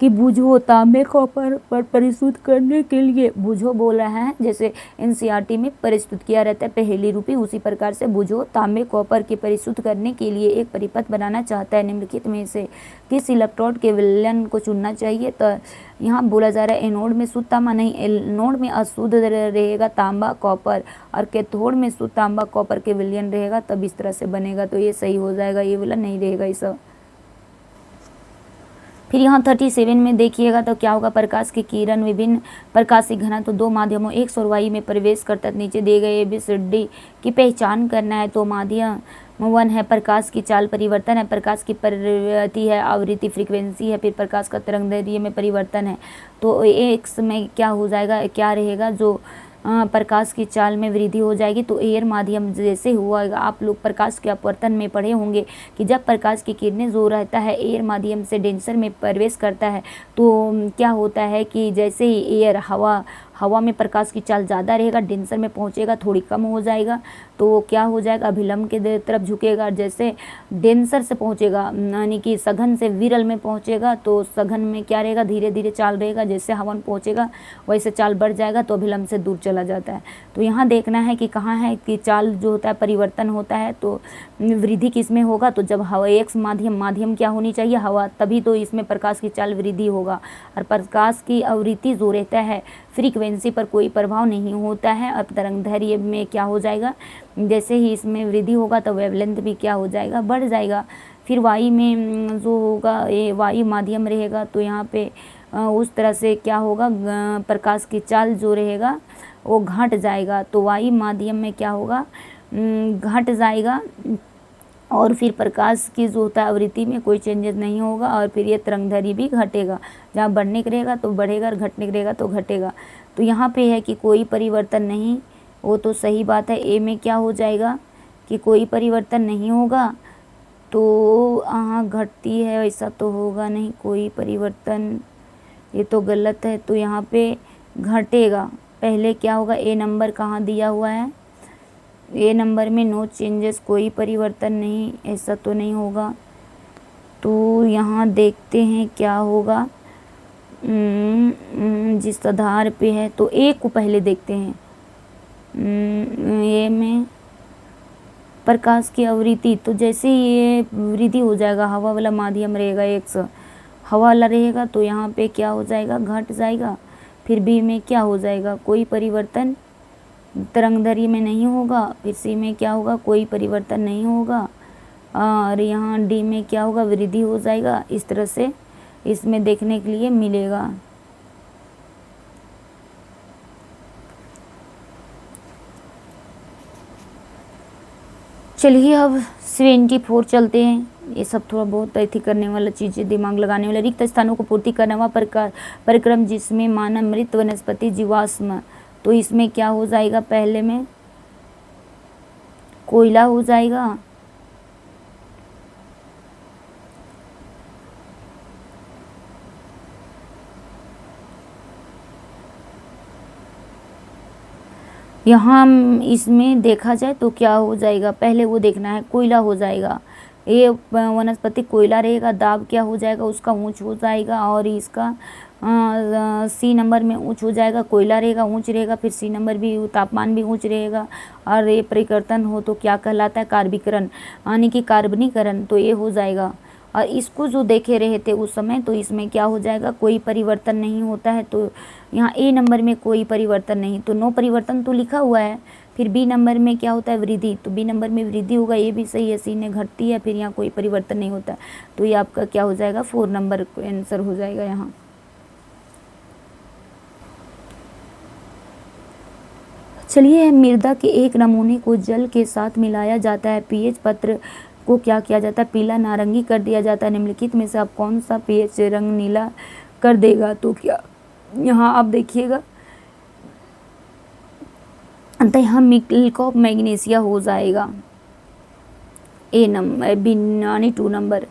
कि बुझो तांबे कॉपर पर परिशुद्ध करने के लिए। बुझो बोल रहा है, जैसे एनसीईआरटी में प्रस्तुत किया रहता है पहेली रूपी, उसी प्रकार से बुझो तांबे कॉपर के परिशुद्ध करने के लिए एक परिपथ बनाना चाहता है। निम्नलिखित में से किस इलेक्ट्रोड के विलयन को चुनना चाहिए। तो यहाँ बोला जा रहा है एनोड में शुद्ध तांबा नहीं, एनोड में अशुद्ध रहेगा तांबा कॉपर, और कैथोड में शुद्ध तांबा कॉपर के विलयन रहेगा, तब इस तरह से बनेगा। तो ये सही हो जाएगा, ये वाला नहीं रहेगा ये सब। फिर यहाँ 37 में देखिएगा तो क्या होगा। प्रकाश की किरण विभिन्न प्रकाशिक घनत्व तो 2 माध्यमों X और Y में प्रवेश करता है। नीचे दिए गए ABCD की पहचान करना है। तो माध्यम 1 है प्रकाश की चाल परिवर्तन है, प्रकाश की प्रवृत्ति है, आवृत्ति फ्रीक्वेंसी है, फिर प्रकाश का तरंगदैर्घ्य में परिवर्तन है। तो X में क्या हो जाएगा, क्या रहेगा, जो प्रकाश की चाल में वृद्धि हो जाएगी। तो एयर माध्यम जैसे हुआ, आप लोग प्रकाश के अपवर्तन में पढ़े होंगे कि जब प्रकाश की किरणें जो रहता है एयर माध्यम से डेंसर में प्रवेश करता है, तो क्या होता है कि जैसे ही एयर हवा में प्रकाश की चाल ज़्यादा रहेगा, डेंसर में पहुंचेगा थोड़ी कम हो जाएगा, तो क्या हो जाएगा, अभिलंब के तरफ झुकेगा। जैसे डेंसर से पहुंचेगा यानी कि सघन से विरल में पहुंचेगा, तो सघन में क्या रहेगा, धीरे धीरे चाल रहेगा। जैसे हवा में पहुंचेगा वैसे चाल बढ़ जाएगा, तो अभिलंब से दूर चला जाता है। तो यहाँ देखना है कि कहाँ है कि चाल जो होता है परिवर्तन होता है। तो वृद्धि किस में होगा, तो जब हवा X माध्यम क्या होनी चाहिए, हवा, तभी तो इसमें प्रकाश की चाल वृद्धि होगा। और प्रकाश की आवृत्ति जो रहता है फ्रीक्वेंसी पर कोई प्रभाव नहीं होता है। और तरंगदैर्घ्य में क्या हो जाएगा, जैसे ही इसमें वृद्धि होगा तो वेवलेंथ भी क्या हो जाएगा, बढ़ जाएगा। फिर वायु में जो होगा ये वायु माध्यम रहेगा, तो यहाँ पे उस तरह से क्या होगा, प्रकाश की चाल जो रहेगा वो घट जाएगा। तो वायु माध्यम में क्या होगा, घट जाएगा। और फिर प्रकाश की जो होता है आवृत्ति में कोई चेंजेस नहीं होगा। और फिर ये तरंगदैर्घ्य भी घटेगा, जहाँ बढ़ने का रहेगा तो बढ़ेगा और घटने का रहेगा तो घटेगा। तो यहाँ पे है कि कोई परिवर्तन नहीं, वो तो सही बात है। ए में क्या हो जाएगा कि कोई परिवर्तन नहीं होगा, तो घटती है, ऐसा तो होगा नहीं कोई परिवर्तन, ये तो गलत है। तो यहाँ पे घटेगा। पहले क्या होगा, ए नंबर कहाँ दिया हुआ है, ए नंबर में नो चेंजेस, कोई परिवर्तन नहीं, ऐसा तो नहीं होगा। तो यहाँ देखते हैं क्या होगा, जिस आधार पे है। तो ए को पहले देखते हैं। ए में प्रकाश की आवृत्ति, तो जैसे ये वृद्धि हो जाएगा, हवा वाला माध्यम रहेगा, X हवा वाला रहेगा, तो यहाँ पे क्या हो जाएगा, घट जाएगा। फिर बी में क्या हो जाएगा, कोई परिवर्तन तरंगदैर्घ्य में नहीं होगा। फिर सी में क्या होगा, कोई परिवर्तन नहीं होगा। और यहाँ डी में क्या होगा, वृद्धि हो जाएगा। इस तरह से इसमें देखने के लिए मिलेगा। चलिए अब 74 चलते हैं। ये सब थोड़ा बहुत ऐथी करने वाला चीज़ें, दिमाग लगाने वाला। रिक्त स्थानों को पूर्ति करने वाला परिक्रम जिसमें मानव, मृत, वनस्पति, जीवाश्म। तो इसमें क्या हो जाएगा, पहले में कोयला हो जाएगा। यहाँ इसमें देखा जाए तो क्या हो जाएगा, पहले वो देखना है, कोयला हो जाएगा। ये वनस्पति कोयला रहेगा, दाब क्या हो जाएगा, उसका ऊंच हो जाएगा। और इसका सी नंबर में ऊंच हो जाएगा, कोयला रहेगा ऊंच रहेगा। फिर सी नंबर भी तापमान भी ऊंच रहेगा। और ये परिवर्तन हो तो क्या कहलाता है, कार्बीकरण यानी कि कार्बनीकरण। तो ये हो जाएगा। और इसको जो देखे रहे थे उस समय, तो इसमें क्या हो जाएगा, कोई परिवर्तन नहीं होता है। तो यहाँ ए नंबर में कोई परिवर्तन नहीं, तो नो परिवर्तन तो लिखा हुआ है। फिर बी नंबर में क्या होता है, वृद्धि, तो बी नंबर में वृद्धि होगा, ये भी सही है। सी ने घटती है, फिर यहाँ कोई परिवर्तन नहीं होता। तो ये आपका क्या हो जाएगा, 4 नंबर आंसर हो जाएगा यहाँ। चलिए, मृदा के एक नमूने को जल के साथ मिलाया जाता है, पीएच पत्र को क्या किया जाता है, पीला नारंगी कर दिया जाता है। निम्नलिखित में से आप कौन सा पीएच रंग नीला कर देगा। तो क्या यहाँ आप देखिएगा अतः यहाँ मिल्क ऑफ मैग्नीशिया हो जाएगा ए नंबर, बी यानी 2 नंबर।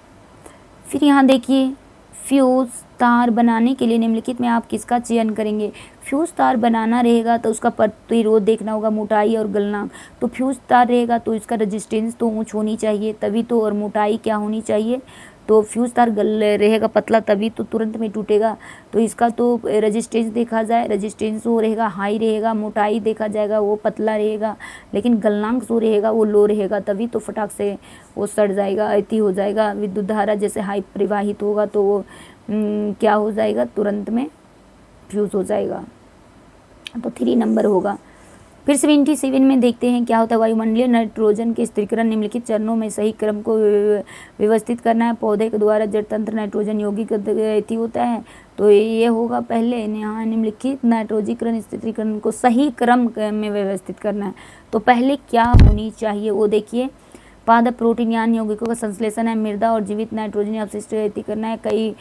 फिर यहाँ देखिए फ्यूज़ तार बनाने के लिए निम्नलिखित में आप किसका चयन करेंगे। फ्यूज़ तार बनाना रहेगा तो उसका प्रतिरोध देखना होगा, मोटाई और गलनांक। तो फ्यूज़ तार रहेगा तो इसका रेजिस्टेंस तो ऊंच होनी चाहिए तभी तो, और मोटाई क्या होनी चाहिए, तो फ्यूज़ तार रहेगा पतला तभी तो तुरंत में टूटेगा। तो इसका तो रेजिस्टेंस देखा जाए, रेजिस्टेंस वो रहेगा हाई रहेगा, मोटाई देखा जाएगा वो पतला रहेगा, लेकिन गलनांक जो रहेगा वो लो रहेगा तभी तो फटाक से वो सड़ जाएगा, अति हो जाएगा। विद्युत धारा जैसे हाई प्रवाहित होगा तो वो क्या हो जाएगा, तुरंत में फ्यूज़ हो जाएगा। तो 3 नंबर होगा। फिर 77 में देखते हैं क्या होता है। वायुमंडलीय नाइट्रोजन के स्थिरीकरण निम्नलिखित चरणों में सही क्रम को व्यवस्थित करना है। पौधे के द्वारा जड़ तंत्र नाइट्रोजन यौगिक गति होता है तो ये होगा पहले, यहाँ निम्नलिखित नाइट्रोजीकरण स्थिरीकरण को सही क्रम में व्यवस्थित करना है। तो पहले क्या होनी चाहिए वो देखिए, पादप प्रोटीन यानी यौगिकों का संश्लेषण है, मृदा और जीवित नाइट्रोजन अपशिष्ट गति करना है। कई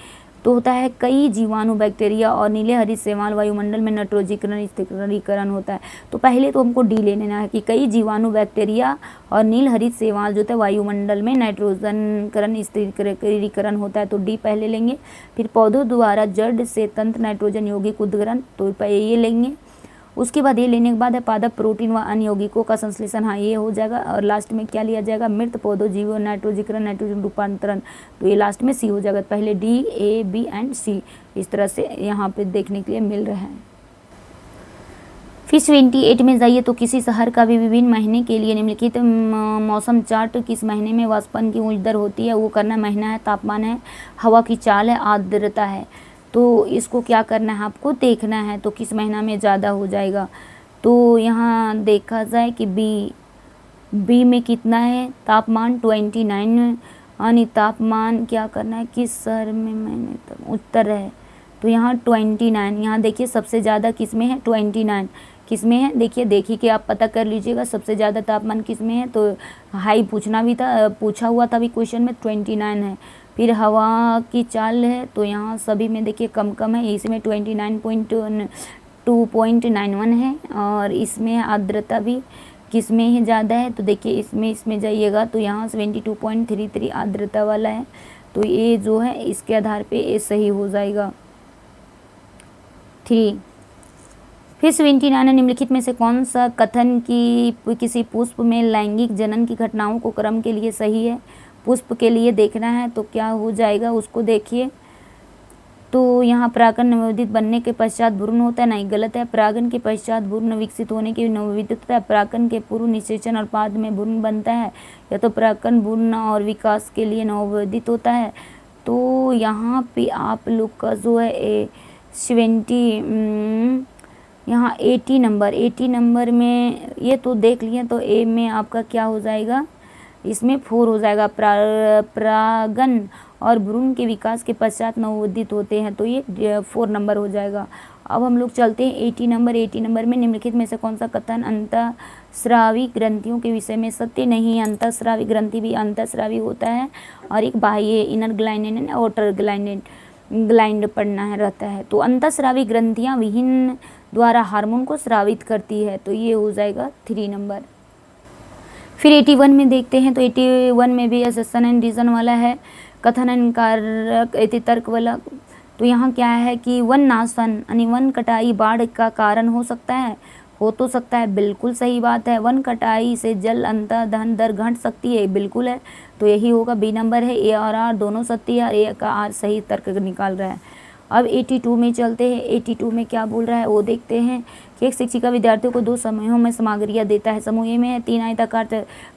तो होता है कई जीवाणु बैक्टीरिया और नीले हरित शैवाल वायुमंडल में नाइट्रोजीकरण स्थिरीकरण होता है। तो पहले तो हमको डी लेना है कि कई जीवाणु बैक्टीरिया और नील हरित शैवाल जो है वायुमंडल में नाइट्रोजनकरण स्थिरीकरण होता है, तो डी पहले लेंगे। फिर पौधों द्वारा जड़ से तंत्र नाइट्रोजन यौगिक उद्गरण, तो ये लेंगे। उसके बाद ये लेने के बाद है पादप प्रोटीन व अन्य यौगिकों का संश्लेषण, हाँ ये हो जाएगा। और लास्ट में क्या लिया जाएगा, मृत पौधों जीवों नाइट्रोजीकरण नाइट्रोजन रूपांतरण, तो ये लास्ट में सी हो जाएगा। पहले डी, ए, बी एंड सी इस तरह से यहाँ पे देखने के लिए मिल रहा है। फिर 28 में जाइए तो किसी शहर का भी विभिन्न महीने के लिए निम्नलिखित मौसम चार्ट, किस महीने में वाष्पन की उच्च दर होती है वो करना। महीना है, तापमान है, हवा की चाल है, आर्द्रता है। तो इसको क्या करना है आपको देखना है, तो किस महीना में ज़्यादा हो जाएगा। तो यहाँ देखा जाए कि बी में कितना है तापमान 29, यानी तापमान क्या करना है किस शहर में महीने तक उत्तर है, तो यहाँ 29। यहाँ देखिए सबसे ज़्यादा किस में है 29, किस में है देखिए कि आप पता कर लीजिएगा सबसे ज़्यादा तापमान किस में है। तो हाई पूछा हुआ था अभी क्वेश्चन में 29 है। फिर हवा की चाल है तो यहाँ सभी में देखिए कम कम है, इसमें 29.2.91 है। और इसमें आर्द्रता भी किस में ही ज़्यादा है, तो देखिए इसमें जाइएगा तो यहाँ 72.33 आर्द्रता वाला है। तो ये जो है इसके आधार पे ये सही हो जाएगा 3। फिर 79 निम्नलिखित में से कौन सा कथन कि किसी पुष्प में लैंगिक जनन की घटनाओं को क्रम के लिए सही है। पुष्प के लिए देखना है तो क्या हो जाएगा उसको देखिए। तो यहाँ परागण नवोदित बनने के पश्चात भ्रूण होता है, नहीं गलत है। परागण के पश्चात भ्रूण विकसित होने के नवोदित होता है। परागण के पूर्व निषेचन और बाद में भ्रूण बनता है, या तो परागण भ्रूण और विकास के लिए नवोदित होता है। तो यहाँ पे आप लोग का जो है 80 नंबर में ये तो देख लिए, तो ए में आपका क्या हो जाएगा, इसमें 4 हो जाएगा। परागण और भ्रूण के विकास के पश्चात नवोदित होते हैं, तो ये 4 नंबर हो जाएगा। अब हम लोग चलते हैं 80 नंबर में निम्नलिखित में से कौन सा कथन अंतःस्रावी ग्रंथियों के विषय में सत्य नहीं है। अंतःस्रावी ग्रंथि भी अंतःस्रावी होता है, और एक बाह्य इनर ग्लाइंड आउटर ग्लाइंड पढ़ना है रहता है। तो अंतःस्रावी ग्रंथियाँ विहीन द्वारा हार्मोन को स्रावित करती है, तो ये हो जाएगा 3 नंबर। फिर 81 में देखते हैं, तो 81 में भी अससन एंड रीजन वाला है, कथन कारक तर्क वाला। तो यहाँ क्या है कि वन नाशन यानी वन कटाई बाढ़ का कारण हो सकता है, हो तो सकता है, बिल्कुल सही बात है। वन कटाई से जल अंतर्दहन दर घट सकती है, बिल्कुल है। तो यही होगा बी नंबर है। ए और आर दोनों सत्य है, और ए का आर सही तर्क निकाल रहा है। अब 82 में चलते हैं। 82 में क्या बोल रहा है वो देखते हैं कि एक शिक्षिका विद्यार्थियों को 2 समूहों में सामग्रियाँ देता है। समूह ए में है 3 आयताकार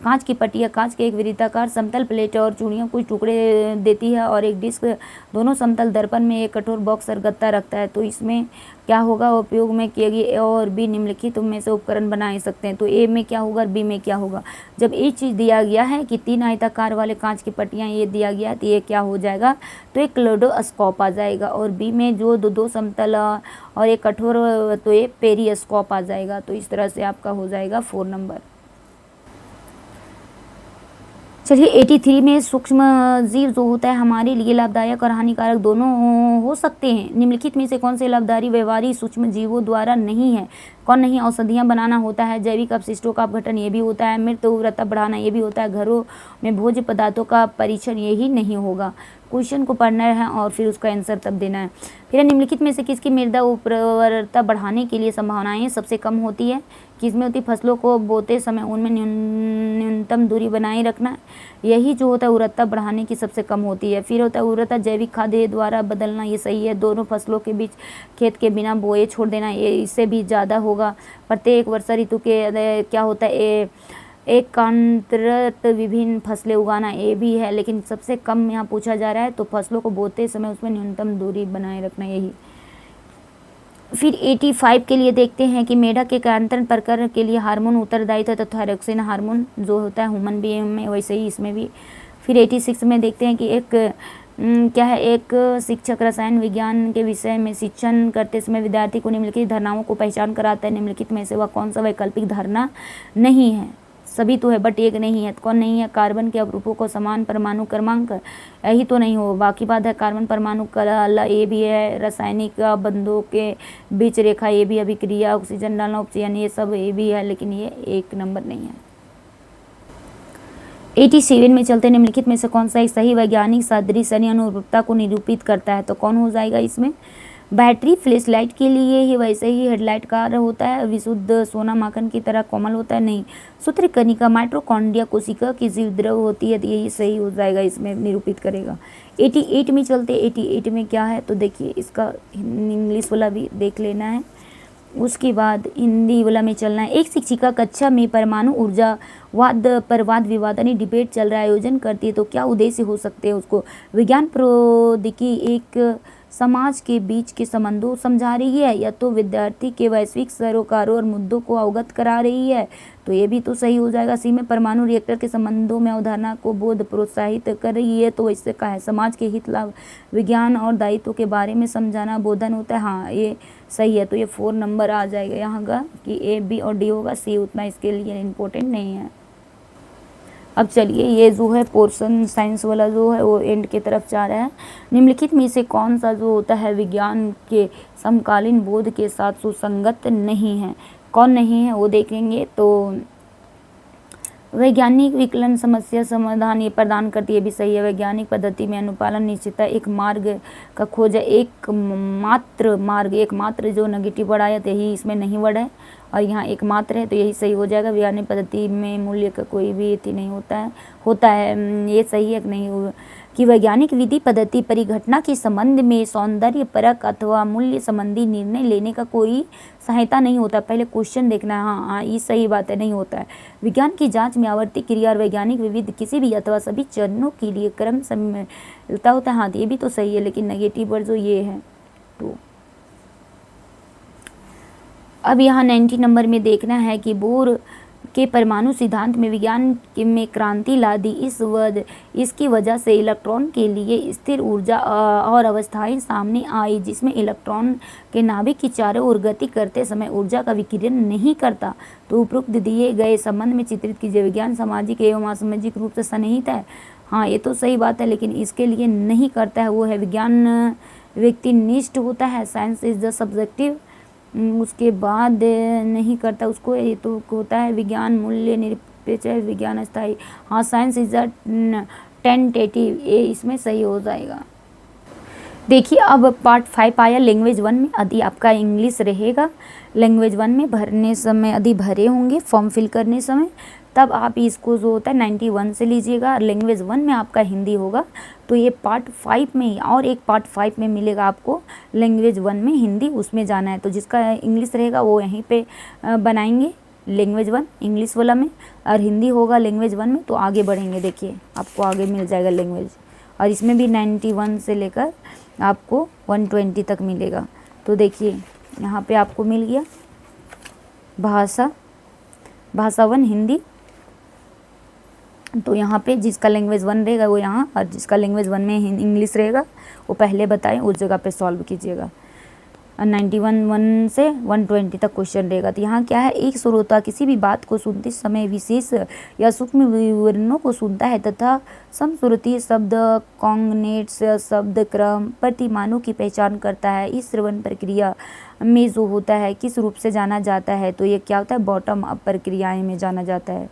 कांच की पट्टियाँ, कांच के एक वृत्ताकार समतल प्लेट और चूड़ियों कुछ टुकड़े देती है, और एक डिस्क। दोनों समतल दर्पण में एक कठोर बॉक्स और गत्ता रखता है। तो इसमें क्या होगा, उपयोग में किए गए ए और बी निम्नलिखित में से उपकरण बना सकते हैं। तो ए में क्या होगा और बी में क्या होगा। जब ये चीज़ दिया गया है कि 3 आयताकार वाले कांच की पट्टियाँ ये दिया गया है, तो ये क्या हो जाएगा, तो एक क्लोडोस्कोप आ जाएगा। और बी में जो दो समतल और एक कठोर, तो ये पेरिस्कोप आ जाएगा। तो इस तरह से आपका हो जाएगा 4 नंबर। चलिए 83 में सूक्ष्म जीव जो होता है हमारे लिए लाभदायक और हानिकारक दोनों हो सकते हैं। निम्नलिखित में से कौन से लाभदायी व्यवहारी सूक्ष्म जीवों द्वारा नहीं है। कौन नहीं, औषधियाँ बनाना होता है, जैविक अपशिष्टों का अपघटन ये भी होता है, मृत उर्वरता बढ़ाना ये भी होता है, घरों में भोज्य पदार्थों का परीक्षण यही नहीं होगा। क्वेश्चन को पढ़ना है और फिर उसका आंसर तब देना है। फिर निम्नलिखित में से किसकी मृदा उर्वरता बढ़ाने के लिए संभावनाएं सबसे कम होती है? किसमें होती? फसलों को बोते समय उनमें न्यूनतम दूरी बनाए रखना, यही जो होता है उर्वरता बढ़ाने की सबसे कम होती है। फिर होता है उर्वरता जैविक खाद द्वारा बदलना, ये सही है। दोनों फसलों के बीच खेत के बिना बोए छोड़ देना, ये इससे भी ज़्यादा होगा। प्रत्येक वर्षा ऋतु के क्या होता है एकांतरत विभिन्न फसलें उगाना, ये भी है, लेकिन सबसे कम यहाँ पूछा जा रहा है तो फसलों को बोते समय उसमें न्यूनतम दूरी बनाए रखना, यही। फिर 85 के लिए देखते हैं कि मेढक के कायांतरण प्रक्रिया के लिए हार्मोन उत्तरदायी था, तो थायरोक्सिन हार्मोन जो होता है ह्यूमन बीइंग में, वैसे ही इसमें भी। फिर 86 में देखते हैं कि क्या है, एक शिक्षक रसायन विज्ञान के विषय में शिक्षण करते समय विद्यार्थी को निम्नलिखित धारणाओं को पहचान कराता है, निम्नलिखित में से वह कौन सा वैकल्पिक धारणा नहीं है? सभी तो है बट एक नहीं है, कौन नहीं है? कार्बन के अपरूपों को समान परमाणु क्रमांक, यही तो नहीं हो। बाकी बात है कार्बन परमाणु का ये भी है, रासायनिक बंधों के बीच रेखा ये भी, अभिक्रिया, ऑक्सीजन डालना, उपचयन, ये सब ये भी है, लेकिन ये एक नंबर नहीं है। 87 में चलते, निम्नलिखित में से कौन सा एक सही वैज्ञानिक सादृश्य अनुरूपता को निरूपित करता है? तो कौन हो जाएगा इसमें? बैटरी फ्लैश लाइट के लिए ही वैसे ही हेडलाइट कार्य होता है, विशुद्ध सोना माखन की तरह कोमल होता है, नहीं। सूत्रकणिका माइटोकॉन्ड्रिया कोशिका की जीव द्रव होती है, तो यही सही हो जाएगा, इसमें निरूपित करेगा। 88 में चलते, 88 में क्या है तो देखिए, इसका इंग्लिश वाला भी देख लेना है, उसके बाद हिंदी वाला में चलना है। एक शिक्षिका कक्षा में परमाणु ऊर्जा वाद पर वाद विवाद यानी डिबेट चल रहा है, आयोजन करती है, तो क्या उद्देश्य हो सकते हैं उसको? विज्ञान प्रौद्योगिकी एक समाज के बीच के संबंधों समझा रही है, या तो विद्यार्थी के वैश्विक सरोकारों और मुद्दों को अवगत करा रही है, तो ये भी तो सही हो जाएगा। सी में परमाणु रिएक्टर के संबंधों में अवधारणा को बोध प्रोत्साहित कर रही है, तो वैसे का है समाज के हित लाभ विज्ञान और दायित्व के बारे में समझाना बोधन होता है, हाँ ये सही है। तो ये 4 नंबर आ जाएगा यहाँ का कि ए बी और डी होगा, सी उतना इसके लिए इम्पोर्टेंट नहीं है। अब चलिए, ये जो है पोर्शन साइंस वाला जो है वो एंड की तरफ जा रहा है। निम्नलिखित में से कौन सा जो होता है विज्ञान के समकालीन बोध के साथ सुसंगत नहीं है? कौन नहीं है वो देखेंगे। तो वैज्ञानिक विकलन समस्या समाधान ये प्रदान करती है, भी सही है। वैज्ञानिक पद्धति में अनुपालन निश्चितता एक मार्ग का खोज है, एक मात्र जो नेगेटिव वर्ड आया, यही इसमें नहीं वर्ड है और यहाँ एक मात्र है, तो यही सही हो जाएगा। वैज्ञानिक पद्धति में मूल्य का कोई भी अति नहीं होता है, ये सही है कि नहीं कि वैज्ञानिक विधि पद्धति परिघटना के संबंध में सौंदर्य परक अथवा मूल्य संबंधी निर्णय लेने का कोई सहायता नहीं होता। पहले क्वेश्चन देखना है, हाँ ये सही बात है, नहीं होता है। विज्ञान की जांच में आवर्ती क्रिया और वैज्ञानिक विविध किसी भी अथवा सभी चरणों के लिए क्रम सम्मिलित होता है, हाँ ये भी तो सही है, लेकिन नेगेटिव वर्ड जो ये है। तो अब यहाँ 90 नंबर में देखना है कि बोर के परमाणु सिद्धांत में विज्ञान में क्रांति ला दी, इसकी वजह से इलेक्ट्रॉन के लिए स्थिर ऊर्जा और अवस्थाएं सामने आई, जिसमें इलेक्ट्रॉन के नाभिक की चारों ओर गति करते समय ऊर्जा का विकिरण नहीं करता। तो उपरोक्त दिए गए संबंध में चित्रित कीजिए। विज्ञान सामाजिक एवं असामाजिक रूप से सन्निहित है, हाँ ये तो सही बात है, लेकिन इसके लिए नहीं करता है, वो है विज्ञान व्यक्तिनिष्ठ होता है, साइंस इज द सब्जेक्टिव। उसके बाद नहीं करता उसको, ये तो होता है विज्ञान मूल्य निरपेक्ष है, विज्ञान स्थायी, हाँ साइंस इज अ टेंटेटिव, ये इसमें सही हो जाएगा। देखिए अब पार्ट 5 आया लैंग्वेज 1 में, यदि आपका इंग्लिश रहेगा लैंग्वेज 1 में भरने समय, यदि भरे होंगे फॉर्म फिल करने समय, तब आप इसको जो होता है 91 से लीजिएगा। लैंग्वेज 1 में आपका हिंदी होगा, तो ये पार्ट 5 में ही और एक पार्ट 5 में मिलेगा आपको लैंग्वेज 1 में हिंदी, उसमें जाना है। तो जिसका इंग्लिश रहेगा वो यहीं पे बनाएंगे लैंग्वेज 1 इंग्लिश वाला में, और हिंदी होगा लैंग्वेज 1 में, तो आगे बढ़ेंगे। देखिए आपको आगे मिल जाएगा लैंग्वेज, और इसमें भी 91 से लेकर आपको 120 तक मिलेगा। तो देखिए यहाँ पे आपको मिल गया भाषा 1 हिंदी, तो यहाँ पे जिसका लैंग्वेज 1 रहेगा वो यहाँ, और जिसका लैंग्वेज 1 में इंग्लिश रहेगा वो पहले बताएं, उस जगह पे सॉल्व कीजिएगा। 91 से 120 तक क्वेश्चन रहेगा। तो यहाँ क्या है, एक श्रोता किसी भी बात को सुनते समय विशेष या सूक्ष्म विवरणों को सुनता है तथा समश्रुति शब्द, कॉन्ग्नेट्स, शब्द क्रम, प्रतिमानों की पहचान करता है। इस श्रवण प्रक्रिया में जो होता है किस रूप से जाना जाता है, तो ये क्या होता है, बॉटम अप प्रक्रियाएं में जाना जाता है।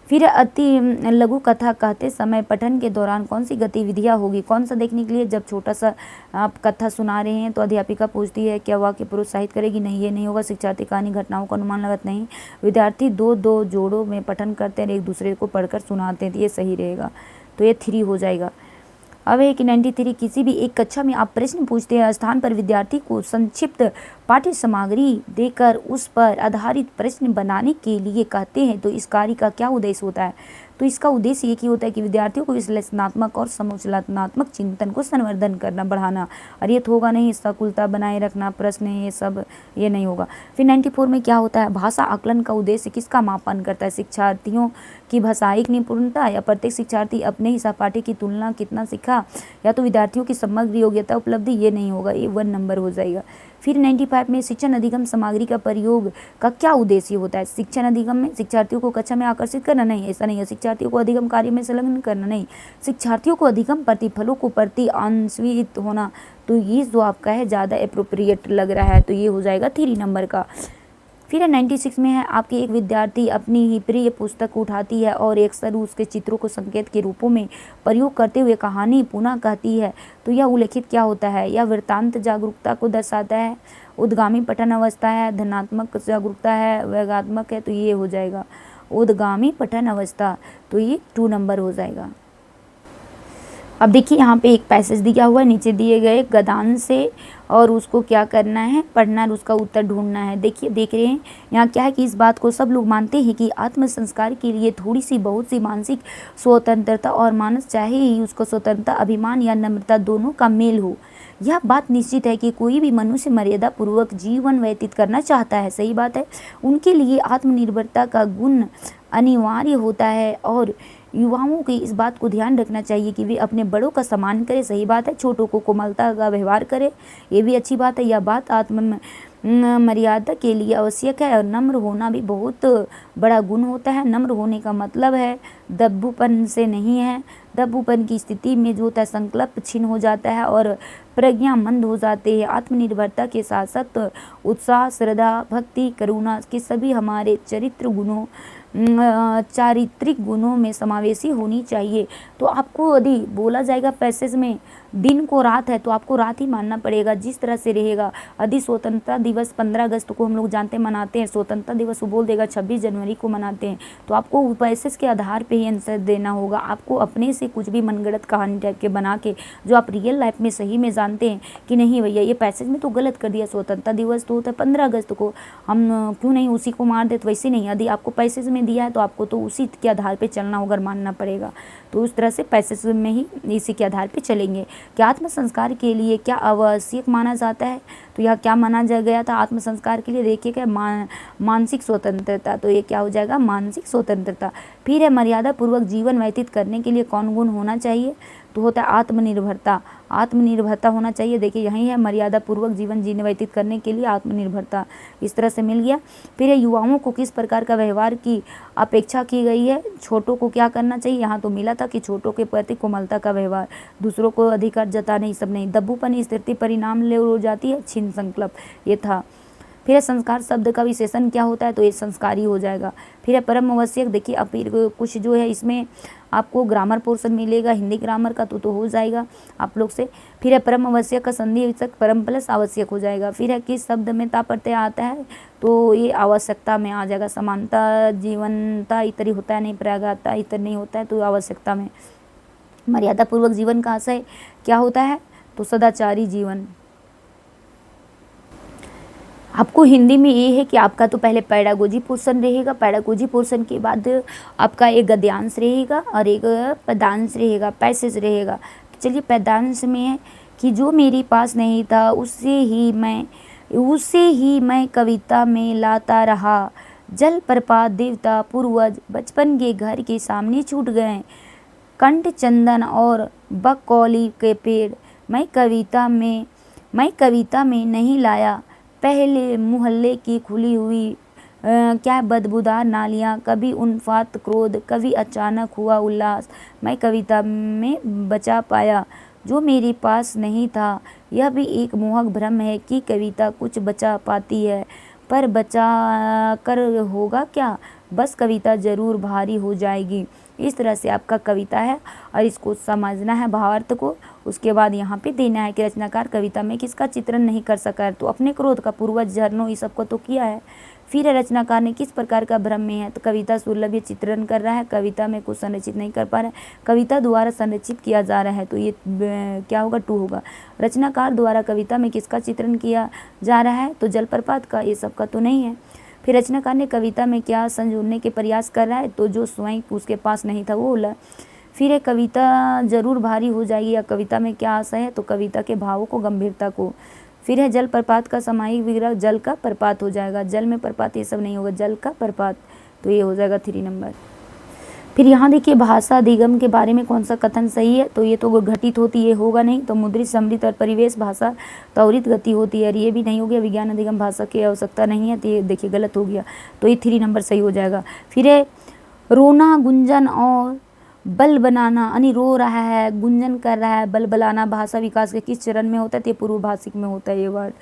फिर अति लघु कथा कहते समय पठन के दौरान कौन सी गतिविधियां होगी, कौन सा देखने के लिए, जब छोटा सा आप कथा सुना रहे हैं तो अध्यापिका पूछती है क्या वाक्य प्रोत्साहित करेगी, नहीं ये नहीं होगा। शिक्षार्थी कहानी घटनाओं का अनुमान लगाते नहीं। विद्यार्थी दो दो जोड़ों में पठन करते हैं, एक दूसरे को पढ़कर सुनाते हैं, तो ये सही रहेगा, तो ये 3 हो जाएगा। अब है कि 93 किसी भी एक कक्षा में आप प्रश्न पूछते हैं, स्थान पर विद्यार्थी को संक्षिप्त पाठ्य सामग्री देकर उस पर आधारित प्रश्न बनाने के लिए कहते हैं, तो इस कार्य का क्या उद्देश्य होता है, तो इसका उद्देश्य एक ही होता है कि विद्यार्थियों को विश्लेषणात्मक और समालोचनात्मक चिंतन को संवर्धन करना, बढ़ाना, और ये तो होगा नहीं, सकुलता बनाए रखना, प्रश्न ये सब ये नहीं होगा। फिर 94 में क्या होता है, भाषा आकलन का उद्देश्य किसका मापन करता है, शिक्षार्थियों की भाषायिक निपुणता या प्रत्येक शिक्षार्थी अपने ही सहपाठी की तुलना कितना सीखा, या तो विद्यार्थियों की समग्र योग्यता उपलब्धि, ये नहीं होगा, ये 1 नंबर हो जाएगा। फिर 95 में शिक्षण अधिगम सामग्री का प्रयोग का क्या उद्देश्य होता है, शिक्षण अधिगम में शिक्षार्थियों को कक्षा में आकर्षित करना, नहीं ऐसा नहीं है। शिक्षार्थियों को अधिगम कार्य में संलग्न करना, नहीं। शिक्षार्थियों को अधिगम प्रतिफलों को प्रति अन्वेषित होना, तो ये जो आपका है ज़्यादा अप्रोप्रिएट लग रहा है, तो ये हो जाएगा 3 नंबर का। फिर 96 में है, आपकी एक विद्यार्थी अपनी ही प्रिय पुस्तक उठाती है और अक्सर उसके चित्रों को संकेत के रूपों में प्रयोग करते हुए कहानी पुनः कहती है, तो यह उल्लेखित क्या होता है, यह वृत्तांत जागरूकता को दर्शाता है, उद्गामी पठन अवस्था है, धनात्मक जागरूकता है, व्यंग्यात्मक है, तो ये हो जाएगा उद्गामी पठन अवस्था, तो ये 2 नंबर हो जाएगा। अब देखिए यहाँ पे एक पैसेज दिया हुआ है, नीचे दिए गए गद्यांश से, और उसको क्या करना है, पढ़ना और उसका उत्तर ढूंढना है। देखिए देख रहे हैं यहाँ क्या है कि इस बात को सब लोग मानते हैं कि आत्म संस्कार के लिए थोड़ी सी बहुत सी मानसिक स्वतंत्रता और मानस चाहे ही उसको स्वतंत्रता, अभिमान या नम्रता दोनों का मेल हो। यह बात निश्चित है कि कोई भी मनुष्य मर्यादा पूर्वक जीवन व्यतीत करना चाहता है, सही बात है, उनके लिए आत्मनिर्भरता का गुण अनिवार्य होता है, और युवाओं को इस बात को ध्यान रखना चाहिए कि वे अपने बड़ों का सम्मान करें, सही बात है, छोटों को कोमलता का व्यवहार करें, ये भी अच्छी बात है। यह बात आत्म मर्यादा के लिए आवश्यक है, और नम्र होना भी बहुत बड़ा गुण होता है। नम्र होने का मतलब है दब्बूपन से नहीं है, दब्बूपन की स्थिति में जो होता है संकल्प छीन हो जाता है और प्रज्ञामंद हो जाते हैं। आत्मनिर्भरता के साथ साथ उत्साह, श्रद्धा, भक्ति, करुणा के सभी हमारे चारित्रिक गुणों में समावेशी होनी चाहिए। तो आपको यदि बोला जाएगा पैसेज में दिन को रात है, तो आपको रात ही मानना पड़ेगा, जिस तरह से रहेगा। यदि स्वतंत्रता दिवस 15 अगस्त को हम लोग जानते मनाते हैं, स्वतंत्रता दिवस वो बोल देगा 26 जनवरी को मनाते हैं, तो आपको पैसेज के आधार पे ही आंसर देना होगा। आपको अपने से कुछ भी मनगढ़ंत कहानी टाइप के बना के, जो आप रियल लाइफ में सही में जानते हैं कि नहीं भैया ये पैसेज में तो गलत कर दिया, स्वतंत्रता दिवस तो होता है 15 अगस्त को, हम क्यों नहीं उसी को मार देते, वैसे नहीं। यदि आपको पैसेज में दिया है तो आपको तो उसी के आधार पे चलना होगा, मानना पड़ेगा। तो उस तरह से पैसेज में ही इसी के आधार पे चलेंगे। क्या आत्म संस्कार के लिए क्या आवश्यक माना जाता है, तो यह क्या माना गया था आत्म संस्कार के लिए, देखिएगा मानसिक स्वतंत्रता, तो ये क्या हो जाएगा, मानसिक स्वतंत्रता। फिर है मर्यादा पूर्वक जीवन व्यतीत करने के लिए कौन गुण होना चाहिए, तो होता है आत्मनिर्भरता। आत्मनिर्भरता होना चाहिए, देखिए यही है मर्यादा पूर्वक जीवन जीने व्यतीत करने के लिए आत्मनिर्भरता, इस तरह से मिल गया। फिर है युवाओं को किस प्रकार का व्यवहार की अपेक्षा की गई है, छोटों को क्या करना चाहिए, यहाँ तो मिला था कि छोटों के प्रति कोमलता का व्यवहार, दूसरों को अधिकार जताने ही सब नहीं, दब्बूपन स्थिति परिणाम ले हो जाती है, छीन संकल्प, ये था। फिर संस्कार शब्द का विशेषण क्या होता है, तो ये संस्कारी हो जाएगा। फिर है परम आवश्यक, देखिए अब कुछ जो है इसमें आपको ग्रामर पोर्शन मिलेगा, हिंदी ग्रामर का तो हो जाएगा आप लोग से। फिर है परम आवश्यक का संधि विशेषक परम प्लस आवश्यक हो जाएगा। फिर है किस शब्द में ता प्रत्यय आता है, तो ये आवश्यकता में आ जाएगा। समानता, जीवनता इतर ही होता है, नहीं प्रयागता इतर नहीं होता है, तो आवश्यकता में। मर्यादा पूर्वक जीवन का आशय क्या होता है, तो सदाचारी जीवन। आपको हिंदी में ये है कि आपका तो पहले पैडागोजी पोर्शन रहेगा, पैडागोजी पोर्शन के बाद आपका एक गद्यांश रहेगा और एक पदांश रहेगा, पैसेज रहेगा। चलिए पदांश में है कि जो मेरे पास नहीं था उसे ही मैं कविता में लाता रहा, जल प्रपात देवता पूर्वज बचपन के घर के सामने छूट गए, कंठ चंदन और बकौली के पेड़ मैं कविता में मैं कविता में नहीं लाया पहले मोहल्ले की खुली हुई क्या बदबूदार नालियाँ, कभी उन्माद क्रोध, कभी अचानक हुआ उल्लास। मैं कविता में बचा पाया जो मेरे पास नहीं था। यह भी एक मोहक भ्रम है कि कविता कुछ बचा पाती है, पर बचा कर होगा क्या, बस कविता ज़रूर भारी हो जाएगी। इस तरह से आपका कविता है और इसको समझना है भावार्थ को। उसके बाद यहाँ पे देना है कि रचनाकार कविता में किसका चित्रण नहीं कर सका है, तो अपने क्रोध का, पूर्वज, झरनों, इस सब को तो किया है। फिर रचनाकार ने किस प्रकार का भ्रम में है, तो कविता सुलभ चित्रण कर रहा है, कविता में कुछ संरचित नहीं कर पा रहा है, कविता द्वारा संरचित किया जा रहा है, तो ये क्या होगा, 2 होगा। रचनाकार द्वारा कविता में किसका चित्रण किया जा रहा है, तो जलप्रपात का, ये सब का तो नहीं है। फिर रचनाकार ने कविता में क्या संजोने के प्रयास कर रहा है, तो जो स्वयं उसके पास नहीं था वो बोला। फिर है कविता जरूर भारी हो जाएगी, या कविता में क्या आशा है, तो कविता के भावों को, गंभीरता को। फिर है जल प्रपात का सामायिक विग्रह, जल का प्रपात हो जाएगा, जल में प्रपात ये सब नहीं होगा, जल का प्रपात, तो ये हो जाएगा 3 नंबर। फिर यहाँ देखिए भाषा अधिगम के बारे में कौन सा कथन सही है, तो ये तो घटित होती है, होगा नहीं, तो मुद्रित, समृद्ध और परिवेश भाषा त्वरित गति होती है, और ये भी नहीं हो गया, विज्ञान अधिगम भाषा की आवश्यकता नहीं है, तो ये देखिए गलत हो गया, तो ये 3 नंबर सही हो जाएगा। फिर है रोना, गुंजन और बल बनाना, यानी रो रहा है, गुंजन कर रहा है, बल बनाना भाषा विकास के किस चरण में होता है, तो ये पूर्वभाषिक में होता है ये वर्ड।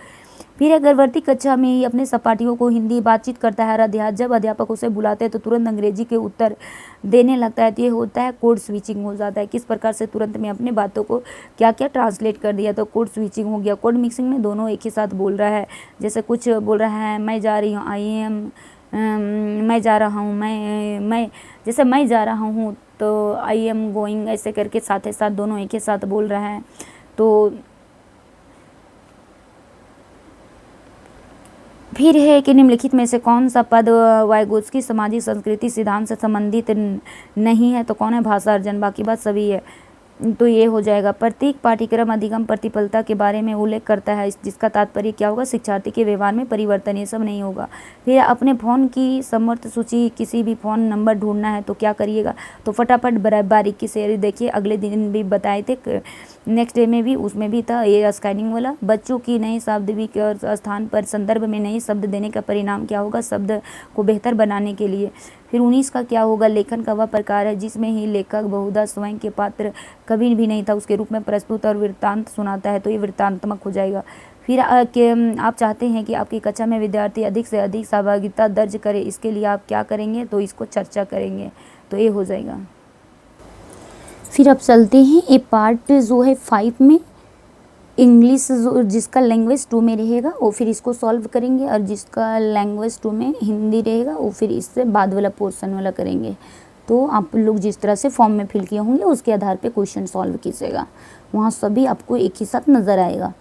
फिर गर्भवती कक्षा में ही अपने सहपाठियों को हिंदी बातचीत करता है, अध्यापक जब अध्यापक उसे बुलाते हैं तो तुरंत अंग्रेजी के उत्तर देने लगता है, तो ये होता है कोड स्विचिंग हो जाता है। किस प्रकार से तुरंत में अपने बातों को क्या क्या ट्रांसलेट कर दिया, तो कोड स्विचिंग हो गया। कोड मिक्सिंग में दोनों एक ही साथ बोल रहा है, जैसे कुछ बोल रहा है मैं जा रही हूँ, आई एम, मैं जा रहा हूँ, मैं जैसे मैं जा रहा हूँ तो आई एम गोइंग, ऐसे करके साथ ही साथ दोनों एक ही साथ बोल रहा है। तो फिर है कि निम्नलिखित में से कौन सा पद वाइगोत्स्की सामाजिक संस्कृति सिद्धांत से संबंधित नहीं है, तो कौन है, भाषा अर्जन, बाकी बात सभी है, तो ये हो जाएगा। प्रत्येक पाठ्यक्रम अधिगम प्रतिफलता के बारे में उल्लेख करता है, जिसका तात्पर्य क्या होगा, शिक्षार्थी के व्यवहार में परिवर्तन, ये सब नहीं होगा। फिर अपने फ़ोन की समर्थ सूची, किसी भी फ़ोन नंबर ढूंढना है तो क्या करिएगा, तो फटाफट बारीकी से देखिए, अगले दिन भी बताए थे, नेक्स्ट डे में भी, उसमें भी था ये स्कैनिंग वाला। बच्चों की नई शब्द के स्थान पर संदर्भ में नए शब्द देने का परिणाम क्या होगा, शब्द को बेहतर बनाने के लिए। फिर 19 का क्या होगा, लेखन का वह प्रकार है जिसमें ही लेखक बहुधा स्वयं के पात्र कभी भी नहीं था उसके रूप में प्रस्तुत और वृत्तांत सुनाता है, तो ये वृत्तांतमक हो जाएगा। फिर आप चाहते हैं कि आपकी कक्षा में विद्यार्थी अधिक से अधिक सहभागिता दर्ज करे, इसके लिए आप क्या करेंगे, तो इसको चर्चा करेंगे, तो ये हो जाएगा। फिर अब चलते हैं ये पार्ट जो है 5 में, इंग्लिश जिसका लैंग्वेज 2 में रहेगा वो फिर इसको सॉल्व करेंगे, और जिसका लैंग्वेज 2 में हिंदी रहेगा वो फिर इससे बाद वाला पोर्शन वाला करेंगे। तो आप लोग जिस तरह से फॉर्म में फिल किए होंगे उसके आधार पे क्वेश्चन सॉल्व कीजिएगा, वहाँ सभी आपको एक ही साथ नज़र आएगा।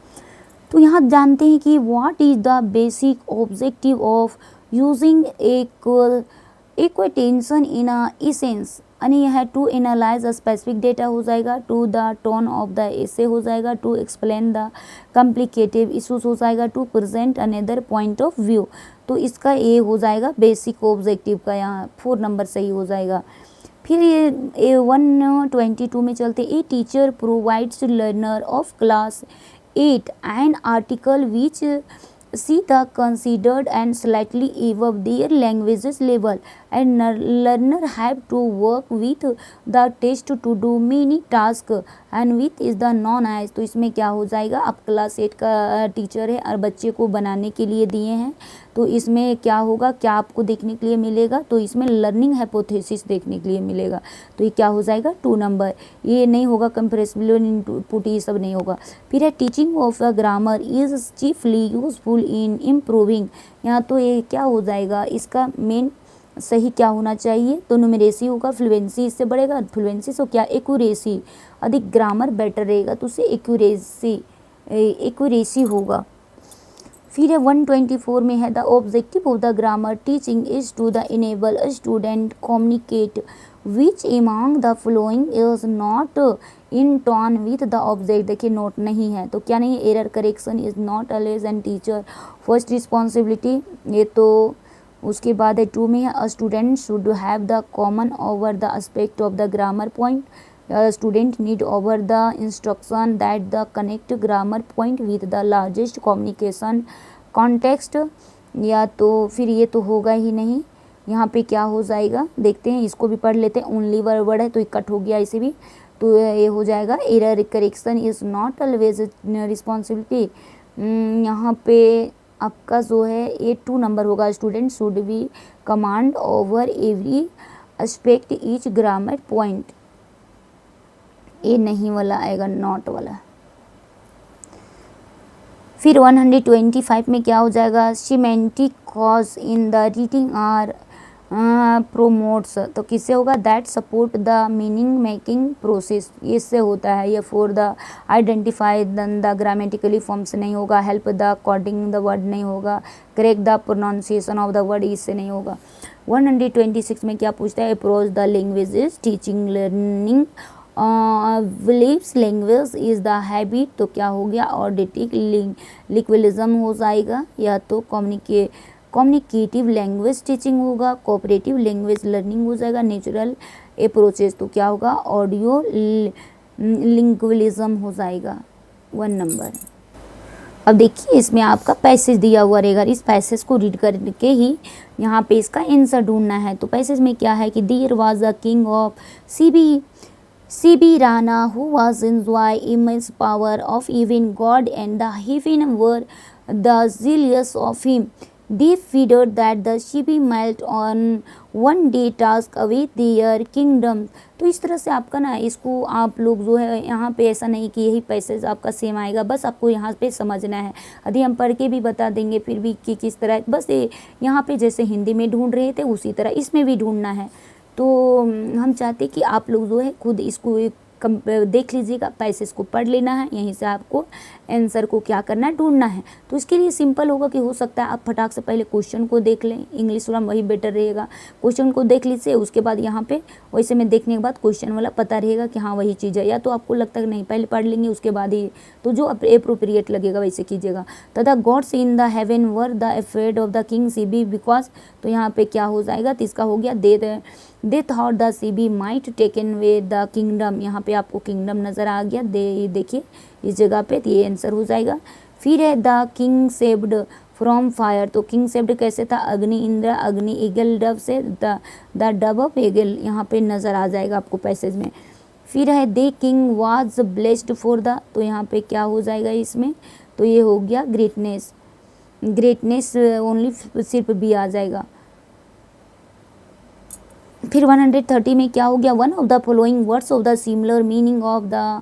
तो यहाँ जानते हैं कि what is the basic objective of using equitation in a essence, यानी यह to analyse a specific data हो जाएगा, to the tone of the essay हो जाएगा, to explain the complicative issues हो जाएगा, to present another point of view, तो इसका ए हो जाएगा बेसिक ऑब्जेक्टिव का, यहाँ 4 नंबर सही हो जाएगा। फिर ये 122 में चलते, a teacher provides learner of class 8 an article which see the considered and slightly above their languages level, and learner have to work with the text to do many tasks and with is the non as, तो इसमें क्या हो जाएगा, आप class 8 का teacher है और बच्चे को बनाने के लिए दिए हैं, तो इसमें क्या होगा, क्या आपको देखने के लिए मिलेगा, तो इसमें लर्निंग हाइपोथेसिस देखने के लिए मिलेगा, तो ये क्या हो जाएगा 2 नंबर, ये नहीं होगा कंप्रेसिबल इनपुट, ये सब नहीं होगा। फिर है teaching of a grammar is chiefly useful in improving, यहाँ तो ये क्या हो जाएगा, इसका मेन सही क्या होना चाहिए, तो न्यूमेरेसी होगा, फ्लुएंसी इससे बढ़ेगा, फ्लुएंसी से क्या एक्यूरेसी, अधिक ग्रामर बेटर रहेगा, तो उससे एक्यूरेसी होगा। फिर है 124 में है the objective of the grammar teaching is to the enable a student communicate which among the following is not in tune with the object, देखिए नोट नहीं है तो क्या नहीं है, error correction is not allege and teacher first responsibility, ये तो उसके बाद है 2 में है a student should have the common over the aspect of the grammar point, student need over the instruction that the connect grammar point with the largest communication context, या तो फिर ये तो होगा ही नहीं, यहाँ पे क्या हो जाएगा देखते हैं, इसको भी पढ़ लेते हैं। ओनली वर्ड है तो कट हो गया इसे भी, तो ये हो जाएगा error correction is not always responsibility. यहाँ पे आपका जो है ये 2 नंबर होगा। Student should be command over every aspect each grammar point, ये नहीं वाला आएगा, नॉट वाला। फिर 125 में क्या हो जाएगा, semantic cause in the reading are promotes, तो किससे होगा, that support the meaning making process, इससे होता है। ये for the identify the grammatically form से नहीं होगा, help the coding the word नहीं होगा, correct the pronunciation of the word, इससे नहीं होगा। 126 में क्या पूछता है, approach the languages teaching learning believes language is the habit, तो क्या हो गया, ऑडिटिव लिक्विलिज्म हो जाएगा, या तो कम्युनिकेटिव लैंग्वेज टीचिंग होगा, कोऑपरेटिव लैंग्वेज लर्निंग हो जाएगा, नेचुरल अप्रोचेस तो क्या होगा, ऑडियो लिंग्विलिज्म हो जाएगा 1 नंबर। अब देखिए इसमें आपका पैसेज दिया हुआ रहेगा, इस पैसेज को रीड करके ही यहाँ पे इसका आंसर ढूंढना है। तो पैसेज में क्या है कि there was a king of सीबी राना who was enjoy immense power of even God and the heaven were the zealous of him. They feared that the Shibi might on one day task away their kingdom. तो इस तरह से आपका ना इसको आप लोग जो है यहाँ पे ऐसा नहीं कि यही पैसेज आपका सेम आएगा, बस आपको यहाँ पे समझना है। यदि हम पढ़ के भी बता देंगे फिर भी कि किस तरह, बस ये यहाँ पे जैसे हिंदी में ढूंढ रहे थे उसी तरह इसमें भी ढूंढना है। तो हम चाहते कि आप लोग जो है खुद इसको देख लीजिएगा, पैसेज को पढ़ लेना है, यहीं से आपको आंसर को क्या करना है, ढूंढना है। तो इसके लिए सिंपल होगा कि हो सकता है आप फटाक से पहले क्वेश्चन को देख लें, इंग्लिश वाला वही बेटर रहेगा। क्वेश्चन को देख लीजिए, उसके बाद यहाँ पे वैसे में देखने के बाद क्वेश्चन वाला पता रहेगा कि हाँ वही चीज़ है, या तो आपको लगता है नहीं पहले पढ़ लेंगे उसके बाद ही, तो जो अप्रोप्रिएट लगेगा वैसे कीजिएगा। तथा gods in the haven were the afraid of the king CB because, तो यहाँ पे क्या हो जाएगा, तो इसका हो गया they thought the CB might taken way the kingdom, यहाँ पे आपको किंगडम नज़र आ गया, देखिए इस जगह पे, तो ये आंसर हो जाएगा। फिर है the king saved from fire, तो किंग सेव्ड कैसे था, अग्नि इंद्र, अग्नि ईगल डब से, द डब ऑफ ईगल यहाँ पे नज़र आ जाएगा आपको पैसेज में। फिर है they king was blessed for the, तो यहाँ पे क्या हो जाएगा इसमें, तो ये हो गया ग्रेटनेस ओनली सिर्फ भी आ जाएगा। फिर 130 में क्या हो गया, one of the following words of the similar meaning of the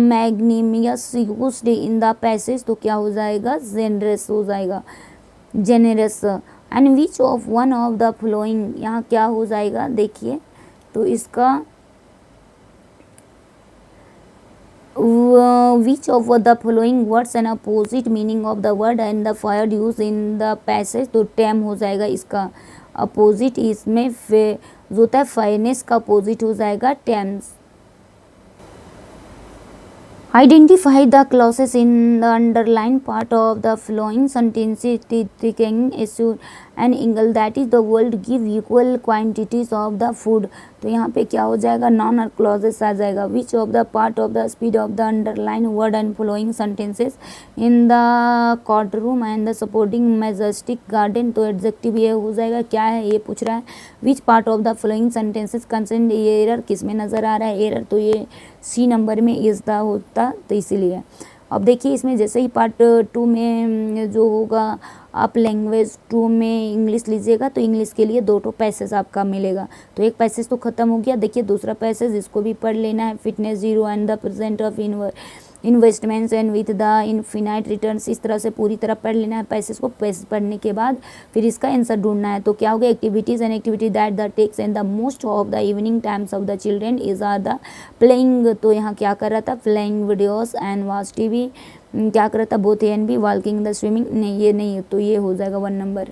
magnanimous used in the passage, तो क्या हो जाएगा, जेनरस हो जाएगा, generous. And which of one of the following, यहाँ क्या हो जाएगा देखिए, तो इसका which of the following words and opposite meaning of the word and the fire use in the passage, तो टैम हो जाएगा इसका अपोजिट, इसमें जो होता है फायरनेस का अपोजिट हो जाएगा tames. Identify the clauses in the underline part of the following sentences ticking assure and ingle that is the world give equal quantities of the food, तो यहाँ पे क्या हो जाएगा, नॉन आर क्लॉजेस आ जाएगा। Which of the part of the speed of the underline word and following sentences in the court room and the supporting majestic garden, तो adjective ये हो जाएगा, क्या है ये पूछ रहा है। Which part of the following sentences consent, ये एरर किस में नज़र आ रहा है, एरर तो ये सी नंबर में इज द होता, तो इसीलिए। अब देखिए इसमें जैसे ही पार्ट 2 में जो होगा, आप लैंग्वेज 2 में इंग्लिश लीजिएगा तो इंग्लिश के लिए 2 पैसेज आपका मिलेगा। तो एक पैसेज तो ख़त्म हो गया, देखिए दूसरा पैसेज इसको भी पढ़ लेना है, fitness zero and the present of investments and with the infinite returns, इस तरह से पूरी तरह पढ़ लेना है पैसेज को। पैसेज पढ़ने के बाद फिर इसका आंसर ढूंढना है। तो क्या हो गया, activities and activity that the takes and the most of the evening times of the children is are the playing, तो यहाँ क्या कर रहा था, playing videos and watch TV, क्या कर रहा था, both A and B, walking the swimming, नहीं ये नहीं, तो ये हो जाएगा 1 नंबर।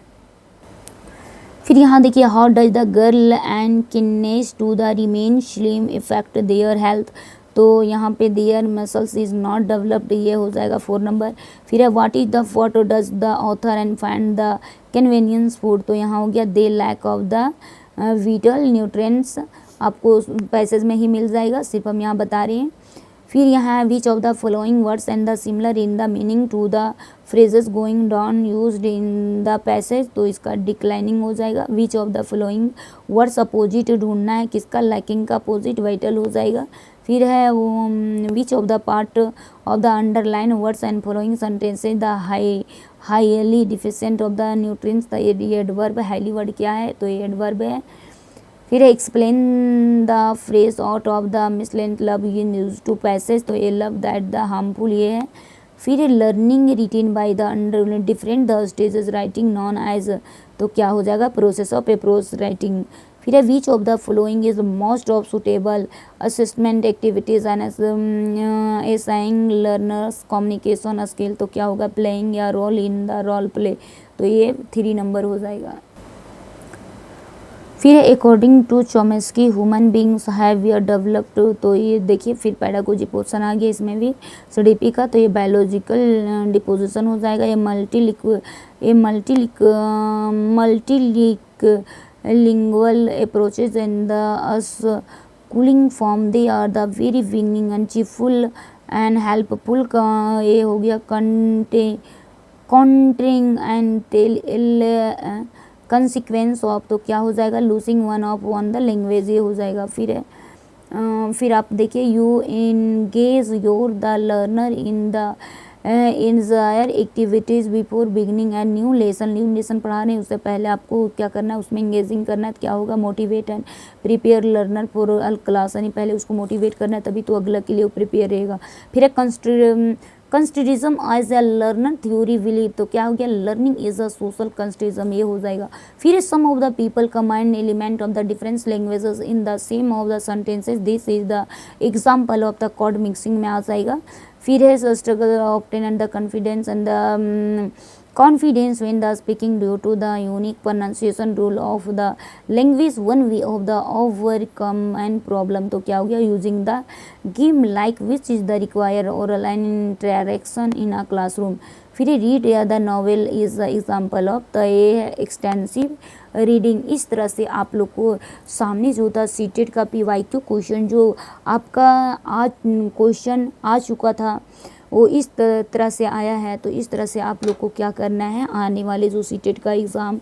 फिर यहाँ देखिए, how does the girl and kindness to the remain slim effect their health, तो यहाँ पे their muscles is not developed, ये हो जाएगा 4 नंबर। फिर है what is the what does the author and find the convenience food, तो यहाँ हो गया they lack of the vital nutrients आपको पैसेज में ही मिल जाएगा, सिर्फ हम यहाँ बता रहे हैं। फिर यहाँ है which of the following words and the similar in the meaning to the phrases going down used in the passage, तो इसका डिक्लाइनिंग हो जाएगा। Which of the following words opposite ढूंढना है, किसका लैकिंग का अपोजिट वाइटल हो जाएगा। फिर है which of the part of the underline words and following sentences the highly deficient of the nutrients, तो ये एडवर्ब, हाईली वर्ड क्या है, तो ये एडवर्ब है। फिर explain the phrase out of the mislent love use to passage, तो ये लव दैट द हार्मफुल ये है। फिर learning written by the under different the stages writing non age, तो क्या हो जाएगा, प्रोसेस ऑफ अप्रोच राइटिंग। फिर है which of the following is most of suitable assessment activities and assigning learners communication skill, तो क्या होगा, प्लेइंग या role in the role play, तो ये 3 नंबर हो जाएगा। फिर according to Chomsky human beings have developed, तो ये देखिए फिर पैडागोजी पोर्शन आ गया इसमें भी सीडीपी का, तो ये बायोलॉजिकल डिपोजिशन हो जाएगा। ये multilingual approaches and the cooling form they are the very winning and cheerful and helpful, ये हो गया countering and tell consequence of, तो क्या हो जाएगा, losing one of one the language, ये हो जाएगा। फिर आप देखिए you engage your the learner in the enjoyer activities before beginning and new lesson पढ़ा रहे हैं उससे पहले आपको क्या करना है, उसमें इंगेजिंग करना है, तो क्या होगा, motivate and prepare learner for all class, यानी पहले उसको मोटिवेट करना है तभी तो अगला के लिए वो प्रिपेयर रहेगा। फिर constructivism as a learner theory believe, तो क्या हो गया, learning is a social constructivism, ये हो जाएगा। फिर some of the people combine element of the different languages in the same of the sentences, this is the example of the code mixing में आ जाएगा। फिर है struggle obtain and the confidence and the confidence when the speaking due to the unique pronunciation rule of the language, one way of the overcome and problem, तो क्या हो गया, using the game like which is the require oral and interaction in a classroom। फिर read या the novel is the example of, तो ये है extensive reading. इस तरह से आप लोग को सामने जो था सीटेट का PYQ क्वेश्चन जो आपका आज क्वेश्चन आ चुका था वो इस तरह से आया है, तो इस तरह से आप लोग को क्या करना है, आने वाले जो सीटेट का एग्ज़ाम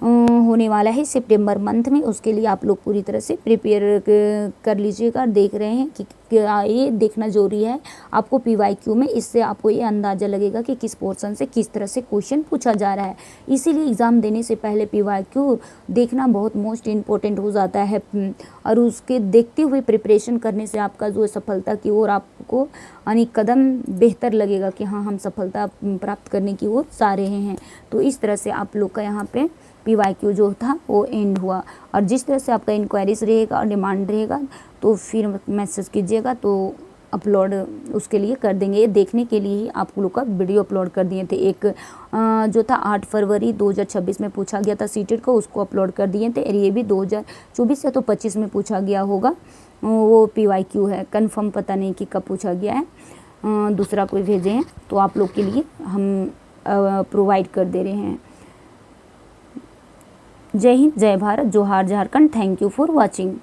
होने वाला है सितंबर मंथ में, उसके लिए आप लोग पूरी तरह से प्रिपेयर कर लीजिएगा। देख रहे हैं कि ये देखना जरूरी है आपको PYQ में, इससे आपको ये अंदाज़ा लगेगा कि किस पोर्शन से किस तरह से क्वेश्चन पूछा जा रहा है। इसीलिए एग्ज़ाम देने से पहले PYQ देखना बहुत मोस्ट इम्पोर्टेंट हो जाता है, और उसके देखते हुए प्रिपरेशन करने से आपका जो सफलता की ओर आपको अनेक कदम बेहतर लगेगा कि हाँ हम सफलता प्राप्त करने की ओर जा रहे हैं। तो इस तरह से आप लोग का यहाँ पे PYQ जो था वो एंड हुआ, और जिस तरह से आपका इंक्वायरीज रहेगा और डिमांड रहेगा तो फिर मैसेज कीजिएगा, तो अपलोड उसके लिए कर देंगे। ये देखने के लिए ही आप लोग का वीडियो अपलोड कर दिए थे। एक जो था 8 फरवरी 2026 में पूछा गया था सीटेट को, उसको अपलोड कर दिए थे, और ये भी 2024 या तो 25 में पूछा गया होगा, वो PYQ है, कंफर्म पता नहीं कि कब पूछा गया है, दूसरा कोई भेजे हैं तो आप लोग के लिए हम प्रोवाइड कर दे रहे हैं। जय हिंद, जय भारत, जोहार Jharkhand. Thank you for watching.